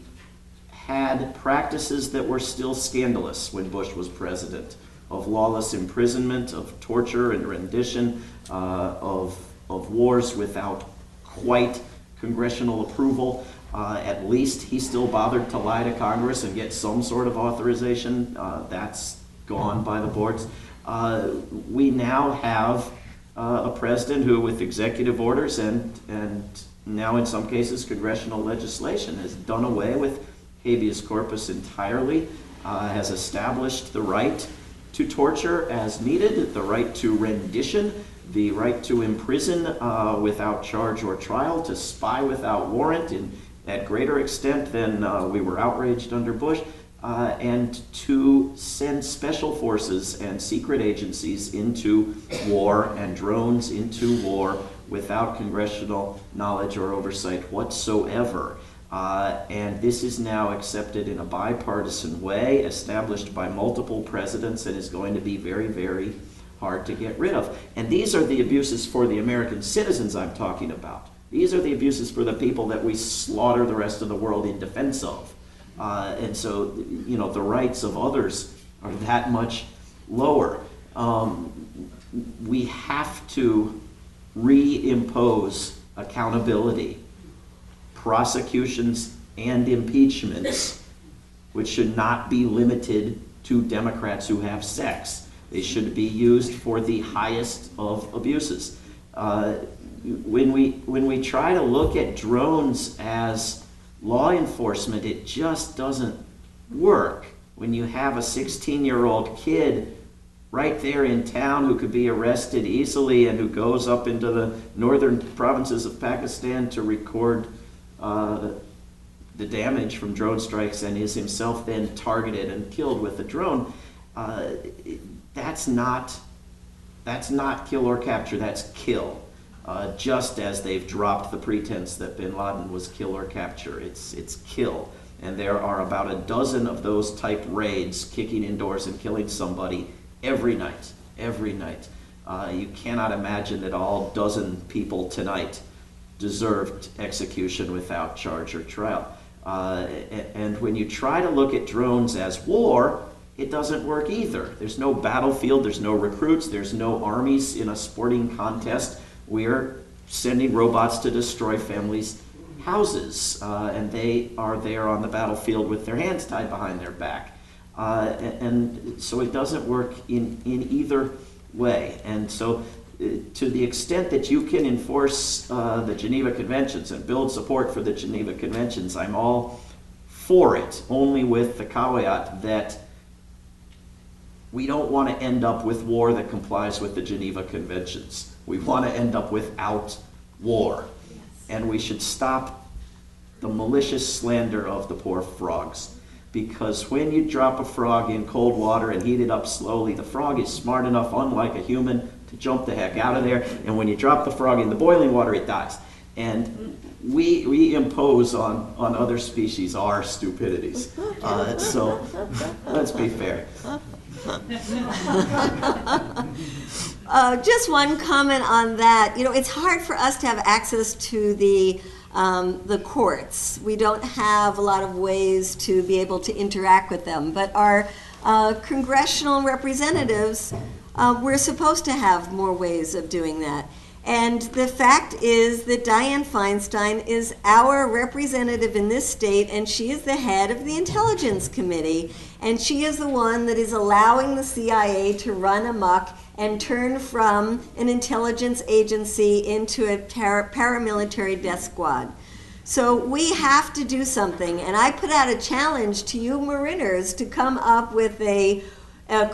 had practices that were still scandalous when Bush was president, of lawless imprisonment, of torture and rendition, of wars without quite congressional approval. At least he still bothered to lie to Congress and get some sort of authorization. That's gone by the boards. We now have a president who, with executive orders and now in some cases congressional legislation, has done away with habeas corpus entirely, has established the right to torture as needed, the right to rendition, the right to imprison without charge or trial, to spy without warrant at greater extent than we were outraged under Bush, and to send special forces and secret agencies into war and drones into war without congressional knowledge or oversight whatsoever. And this is now accepted in a bipartisan way, established by multiple presidents, and is going to be very, very hard to get rid of. And these are the abuses for the American citizens I'm talking about. These are the abuses for the people that we slaughter the rest of the world in defense of. And so, you know, the rights of others are that much lower. We have to reimpose accountability, prosecutions, and impeachments, which should not be limited to Democrats who have sex. They should be used for the highest of abuses. When we try to look at drones as law enforcement, it just doesn't work. When you have a 16-year-old kid right there in town who could be arrested easily and who goes up into the northern provinces of Pakistan to record the damage from drone strikes and is himself then targeted and killed with a drone, that's not kill or capture, that's kill. Just as they've dropped the pretense that bin Laden was kill or capture, it's kill. And there are about a dozen of those type raids, kicking indoors and killing somebody every night. You cannot imagine that all dozen people tonight deserved execution without charge or trial. And when you try to look at drones as war, it doesn't work either. There's no battlefield, there's no recruits, there's no armies in a sporting contest. We're sending robots to destroy families' houses, and they are there on the battlefield with their hands tied behind their back. And so it doesn't work in either way. And so to the extent that you can enforce the Geneva Conventions and build support for the Geneva Conventions, I'm all for it, only with the caveat that we don't want to end up with war that complies with the Geneva Conventions. We want to end up without war. Yes. And we should stop the malicious slander of the poor frogs. Because when you drop a frog in cold water and heat it up slowly, the frog is smart enough, unlike a human, to jump the heck out of there. And when you drop the frog in the boiling water, it dies. And we impose on other species our stupidities. So let's be fair. Just one comment on that. You know, it's hard for us to have access to the courts. We don't have a lot of ways to be able to interact with them. But our congressional representatives, we're supposed to have more ways of doing that. And the fact is that Dianne Feinstein is our representative in this state, and she is the head of the Intelligence Committee, and she is the one that is allowing the CIA to run amok and turn from an intelligence agency into a paramilitary death squad. So we have to do something, and I put out a challenge to you Mariners to come up with a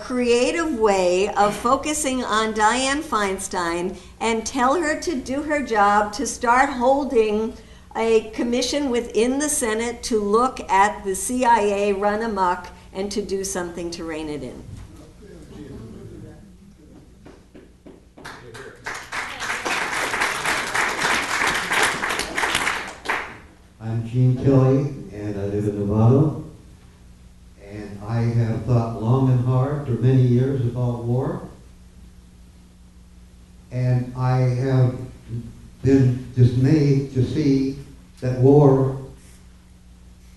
creative way of focusing on Dianne Feinstein and tell her to do her job, to start holding a commission within the Senate to look at the CIA run amok and to do something to rein it in. I'm Gene Kelly, and I live in Nevada. And I have thought long and hard for many years about war. And I have been dismayed to see that war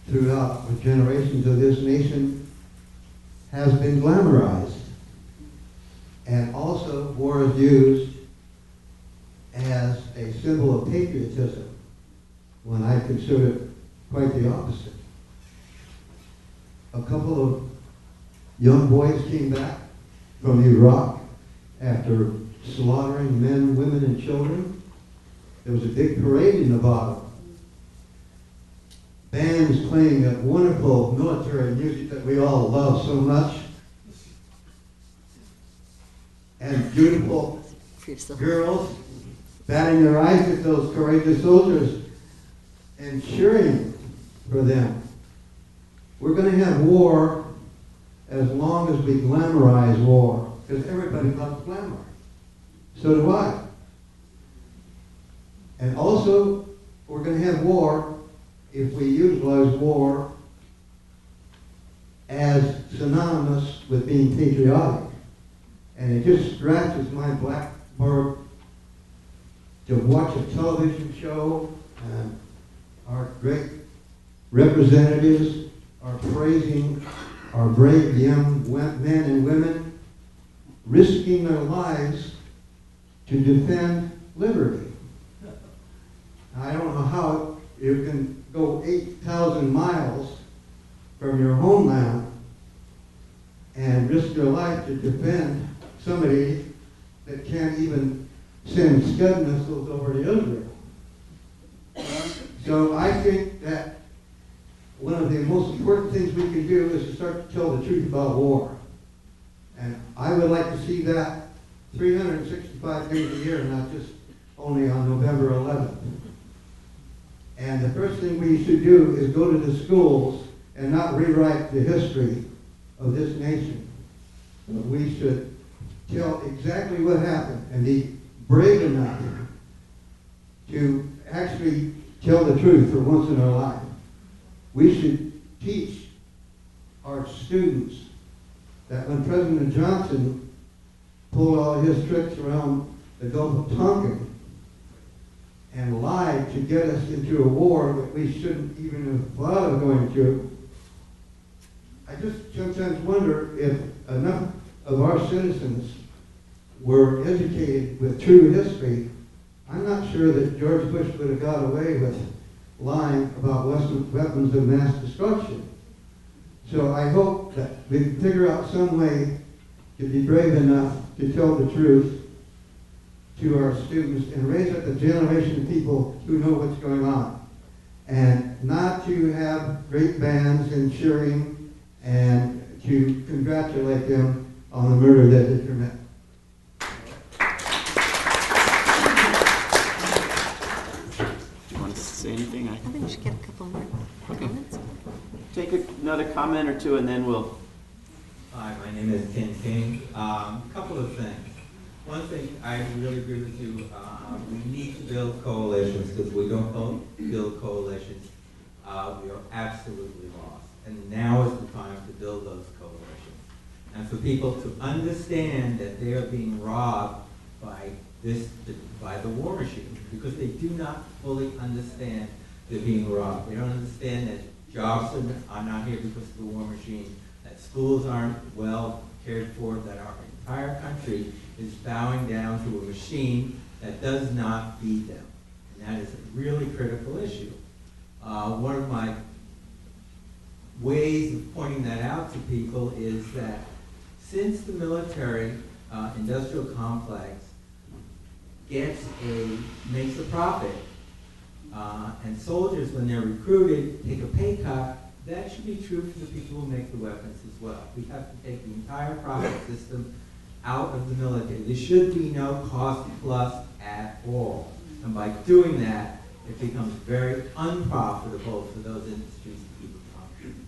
throughout the generations of this nation has been glamorized. And also war is used as a symbol of patriotism, when I consider it quite the opposite. A couple of young boys came back from Iraq after slaughtering men, women, and children. There was a big parade in Nevada. Bands playing that wonderful military music that we all love so much. And beautiful girls batting their eyes at those courageous soldiers and cheering for them. We're going to have war as long as we glamorize war, because everybody loves glamour. So do I. And also, we're going to have war if we utilize war as synonymous with being patriotic. And it just scratches my blackboard to watch a television show and our great representatives are praising our brave young men and women risking their lives to defend liberty. I don't know how you can go 8,000 miles from your homeland and risk your life to defend somebody that can't even send Scud missiles over to Israel. So I think that one of the most important things we can do is to start to tell the truth about war. And I would like to see that 365 days a year, not just only on November 11th. And the first thing we should do is go to the schools and not rewrite the history of this nation. But we should tell exactly what happened and be brave enough to actually tell the truth for once in our life. We should teach our students that when President Johnson pulled all his tricks around the Gulf of Tonkin and lied to get us into a war that we shouldn't even have thought of going to. I just sometimes wonder if enough of our citizens were educated with true history. I'm not sure that George Bush would have got away with lying about weapons of mass destruction. So I hope that we can figure out some way to be brave enough to tell the truth to our students and raise up a generation of people who know what's going on. And not to have great bands and cheering and to congratulate them on the murder that they commit. Do you want to say anything? I think we should get a couple more comments. Take another comment or two and then we'll... Hi, my name is Ken King. A couple of things. One thing, I really agree with you. We need to build coalitions, because we don't build coalitions, we are absolutely lost. And now is the time to build those coalitions. And for people to understand that they are being robbed by the war machine, because they do not fully understand they're being robbed. They don't understand that jobs are not here because of the war machine, that schools aren't well cared for, that our entire country is bowing down to a machine that does not feed them. And that is a really critical issue. One of my ways of pointing that out to people is that since the military industrial complex makes a profit, and soldiers, when they're recruited, take a pay cut, that should be true for the people who make the weapons as well. We have to take the entire profit system out of the military. There should be no cost plus at all. And by doing that, it becomes very unprofitable for those industries to keep functioning.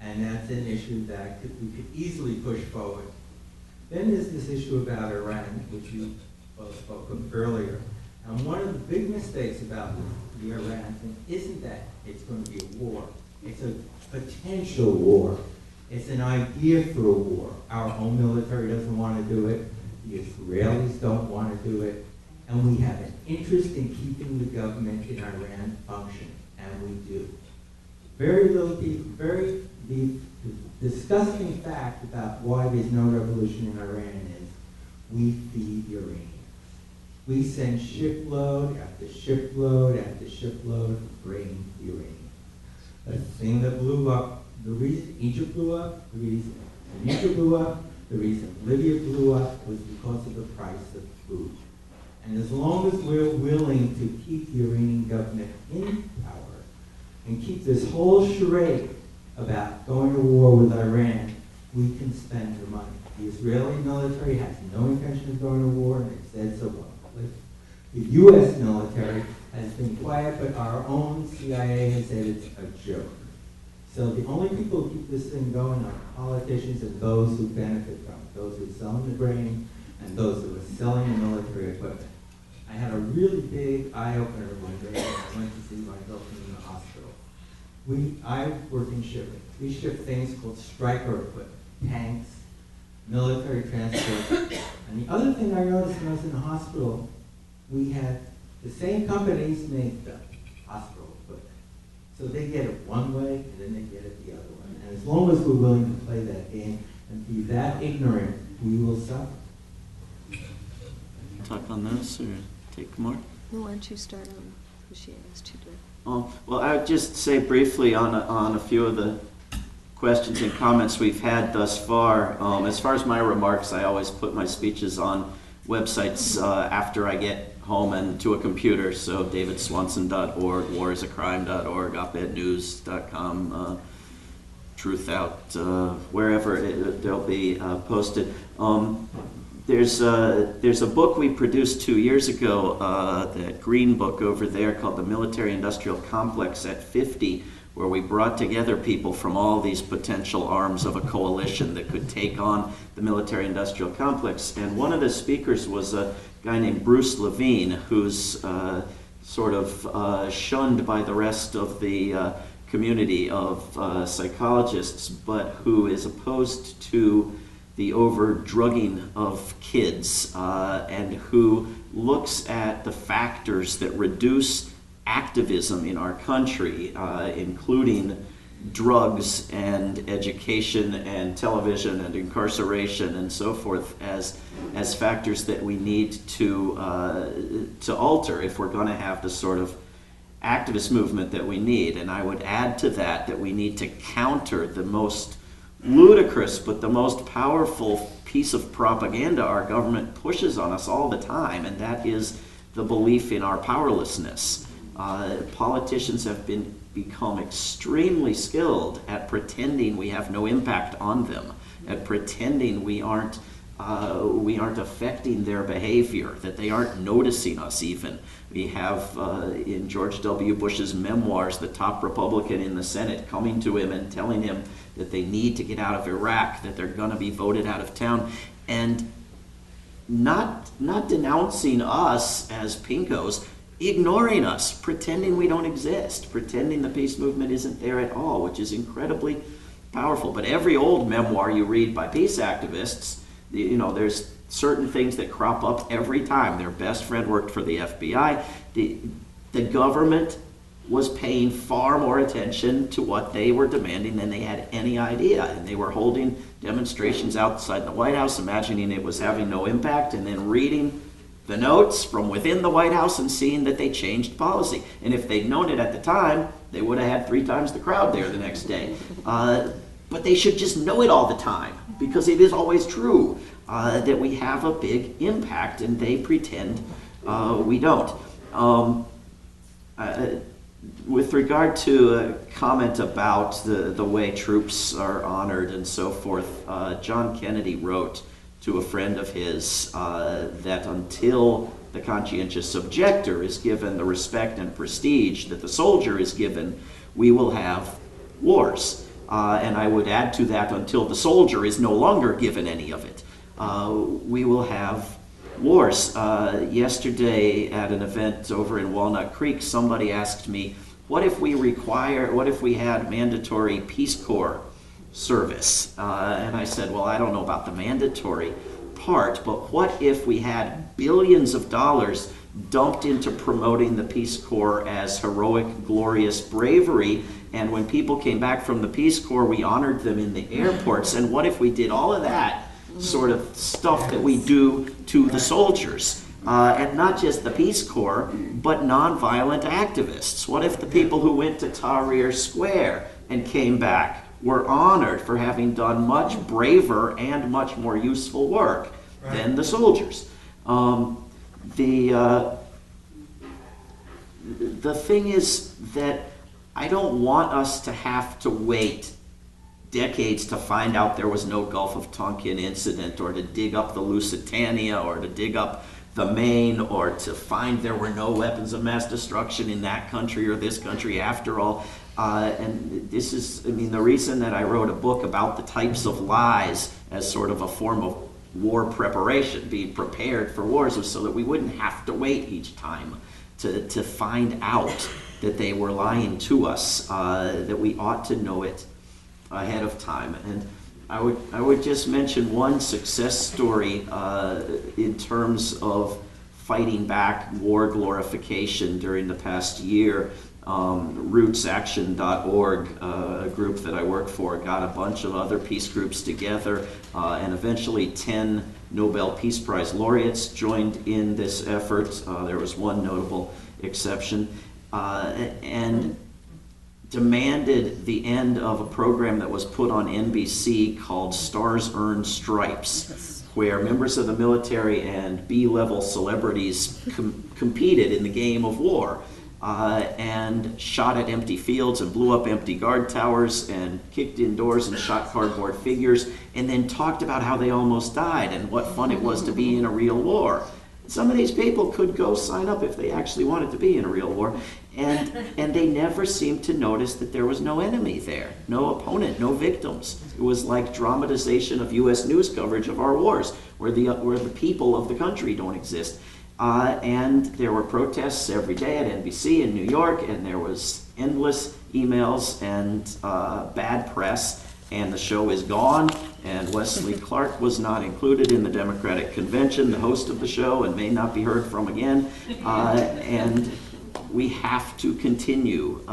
And that's an issue that we could easily push forward. Then there's this issue about Iran, which you both spoke of earlier. And one of the big mistakes about the Iran thing isn't that it's going to be a war. It's a potential war. It's an idea for a war. Our own military doesn't want to do it. The Israelis don't want to do it. And we have an interest in keeping the government in Iran functioning. And we do. Very little people, the disgusting fact about why there's no revolution in Iran is we feed the Iranians. We send shipload after shipload after shipload of grain to the Iranians. The thing that blew up, the reason Egypt blew up, the reason Tunisia blew up, the reason Libya blew up was because of the price of food. And as long as we're willing to keep the Iranian government in power and keep this whole charade about going to war with Iran, we can spend the money. The Israeli military has no intention of going to war, and they've said so publicly. The U.S. military has been quiet, but our own CIA has said it's a joke. So the only people who keep this thing going are politicians and those who benefit from it, those who are selling the grain and those who are selling the military equipment. I had a really big eye-opener one day when I went to see my girlfriend in the hospital. I work in shipping. We ship things called striker equipment, tanks, military transport. And the other thing I noticed when I was in the hospital, we had the same companies make the hospital equipment. So they get it one way, and then they get it the other way. And as long as we're willing to play that game and be that ignorant, we will suffer. Talk on this or take more? No, why don't you start on who she asked you to? Well, I would just say briefly on a few of the questions and comments we've had thus far. As far as my remarks, I always put my speeches on websites after I get home and to a computer, so davidswanson.org, warisacrime.org, opednews.com, truthout, wherever they'll be posted. There's a book we produced 2 years ago, that green book over there called The Military Industrial Complex at 50, where we brought together people from all these potential arms of a coalition that could take on the military industrial complex. And one of the speakers was a guy named Bruce Levine, who's sort of shunned by the rest of the community of psychologists, but who is opposed to the over-drugging of kids, and who looks at the factors that reduce activism in our country, including drugs and education and television and incarceration and so forth, as factors that we need to alter if we're going to have the sort of activist movement that we need. And I would add to that we need to counter the most ludicrous but the most powerful piece of propaganda our government pushes on us all the time, and that is the belief in our powerlessness. Politicians have become extremely skilled at pretending we have no impact on them, at pretending we aren't affecting their behavior, that they aren't noticing us even. We have in George W. Bush's memoirs the top Republican in the Senate coming to him and telling him that they need to get out of Iraq, that they're going to be voted out of town, and not denouncing us as pinkos, ignoring us, pretending we don't exist, pretending the peace movement isn't there at all, which is incredibly powerful. But every old memoir you read by peace activists, there's certain things that crop up every time. Their best friend worked for the FBI. The government was paying far more attention to what they were demanding than they had any idea. And they were holding demonstrations outside the White House, imagining it was having no impact, and then reading the notes from within the White House and seeing that they changed policy. And if they'd known it at the time, they would have had 3 times the crowd there the next day. But they should just know it all the time, because it is always true that we have a big impact, and they pretend we don't. With regard to a comment about the way troops are honored and so forth, John Kennedy wrote to a friend of his that until the conscientious objector is given the respect and prestige that the soldier is given, we will have wars. And I would add to that, until the soldier is no longer given any of it, we will have wars. Yesterday at an event over in Walnut Creek, somebody asked me, what if we had mandatory Peace Corps service? And I said, well, I don't know about the mandatory part, but what if we had billions of dollars dumped into promoting the Peace Corps as heroic, glorious bravery, and when people came back from the Peace Corps, we honored them in the airports? And what if we did all of that sort of stuff that we do to the soldiers? And not just the Peace Corps, but nonviolent activists. What if the people who went to Tahrir Square and came back were honored for having done much braver and much more useful work than the soldiers? The thing is that I don't want us to have to wait decades to find out there was no Gulf of Tonkin incident, or to dig up the Lusitania, or to dig up the Maine, or to find there were no weapons of mass destruction in that country or this country after all. And this is, the reason that I wrote a book about the types of lies as sort of a form of war preparation, being prepared for wars, was so that we wouldn't have to wait each time to find out that they were lying to us, that we ought to know it ahead of time. And I would just mention one success story in terms of fighting back war glorification during the past year. RootsAction.org, a group that I work for, got a bunch of other peace groups together, and eventually 10 Nobel Peace Prize laureates joined in this effort. There was one notable exception, and demanded the end of a program that was put on NBC called Stars Earn Stripes, where members of the military and B-level celebrities competed in the game of war, and shot at empty fields and blew up empty guard towers and kicked indoors and shot cardboard figures, and then talked about how they almost died and what fun it was to be in a real war. Some of these people could go sign up if they actually wanted to be in a real war, and they never seemed to notice that there was no enemy there, no opponent, no victims. It was like dramatization of U.S. news coverage of our wars, where the people of the country don't exist. And there were protests every day at NBC in New York, and there was endless emails and bad press. and the show is gone, and Wesley Clark was not included in the Democratic Convention, the host of the show, and may not be heard from again. And we have to continue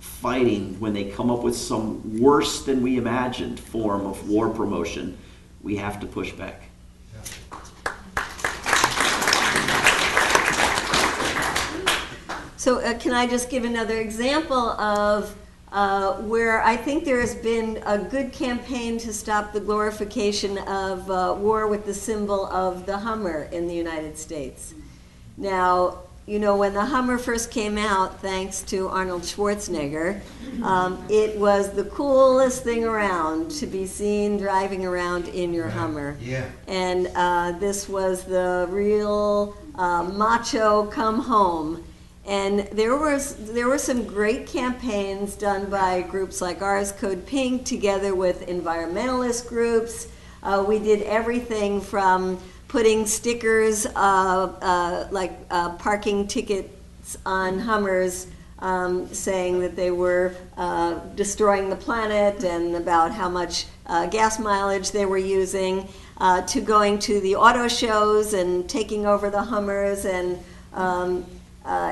fighting when they come up with some worse than we imagined form of war promotion. We have to push back. So can I just give another example of where I think there has been a good campaign to stop the glorification of war with the symbol of the Hummer in the United States. Now, you know, when the Hummer first came out, thanks to Arnold Schwarzenegger, it was the coolest thing around to be seen driving around in your Hummer. Yeah. And this was the real macho come home. And there were some great campaigns done by groups like ours, CODEPINK, together with environmentalist groups. We did everything from putting stickers like parking tickets on Hummers saying that they were destroying the planet and about how much gas mileage they were using, to going to the auto shows and taking over the Hummers and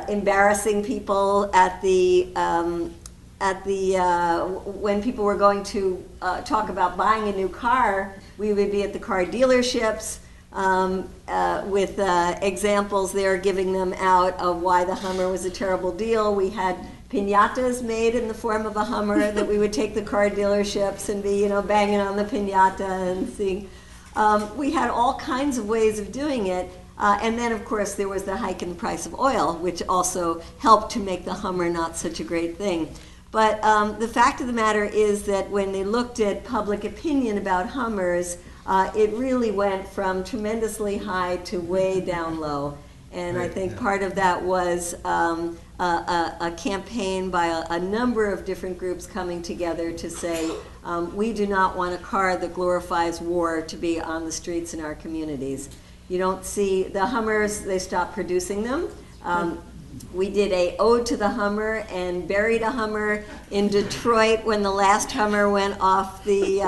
embarrassing people at the when people were going to talk about buying a new car, we would be at the car dealerships with examples there giving them out of why the Hummer was a terrible deal. We had piñatas made in the form of a Hummer that we would take the car dealerships and be, you know, banging on the piñata and seeing. We had all kinds of ways of doing it. And then, of course, there was the hike in the price of oil, which also helped to make the Hummer not such a great thing. But the fact of the matter is that when they looked at public opinion about Hummers, it really went from tremendously high to way down low. And I think part of that was a campaign by a number of different groups coming together to say, we do not want a car that glorifies war to be on the streets in our communities. You don't see the Hummers, they stopped producing them. We did a ode to the Hummer and buried a Hummer in Detroit when the last Hummer went off the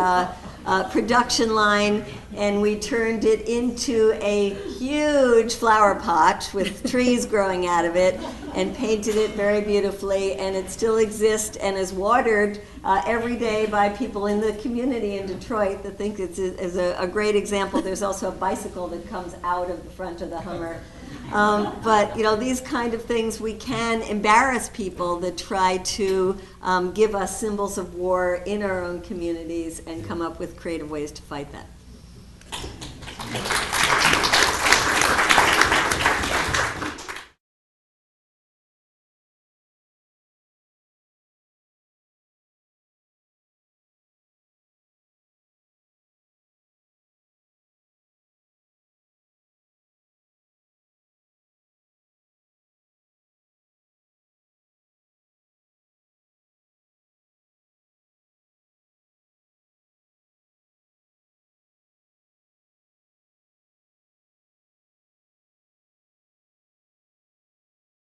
production line, and we turned it into a huge flower pot with trees growing out of it and painted it very beautifully, and it still exists and is watered every day by people in the community in Detroit that think it's a great example. There's also a bicycle that comes out of the front of the Hummer. But you know, these kind of things, we can embarrass people that try to give us symbols of war in our own communities and come up with creative ways to fight that.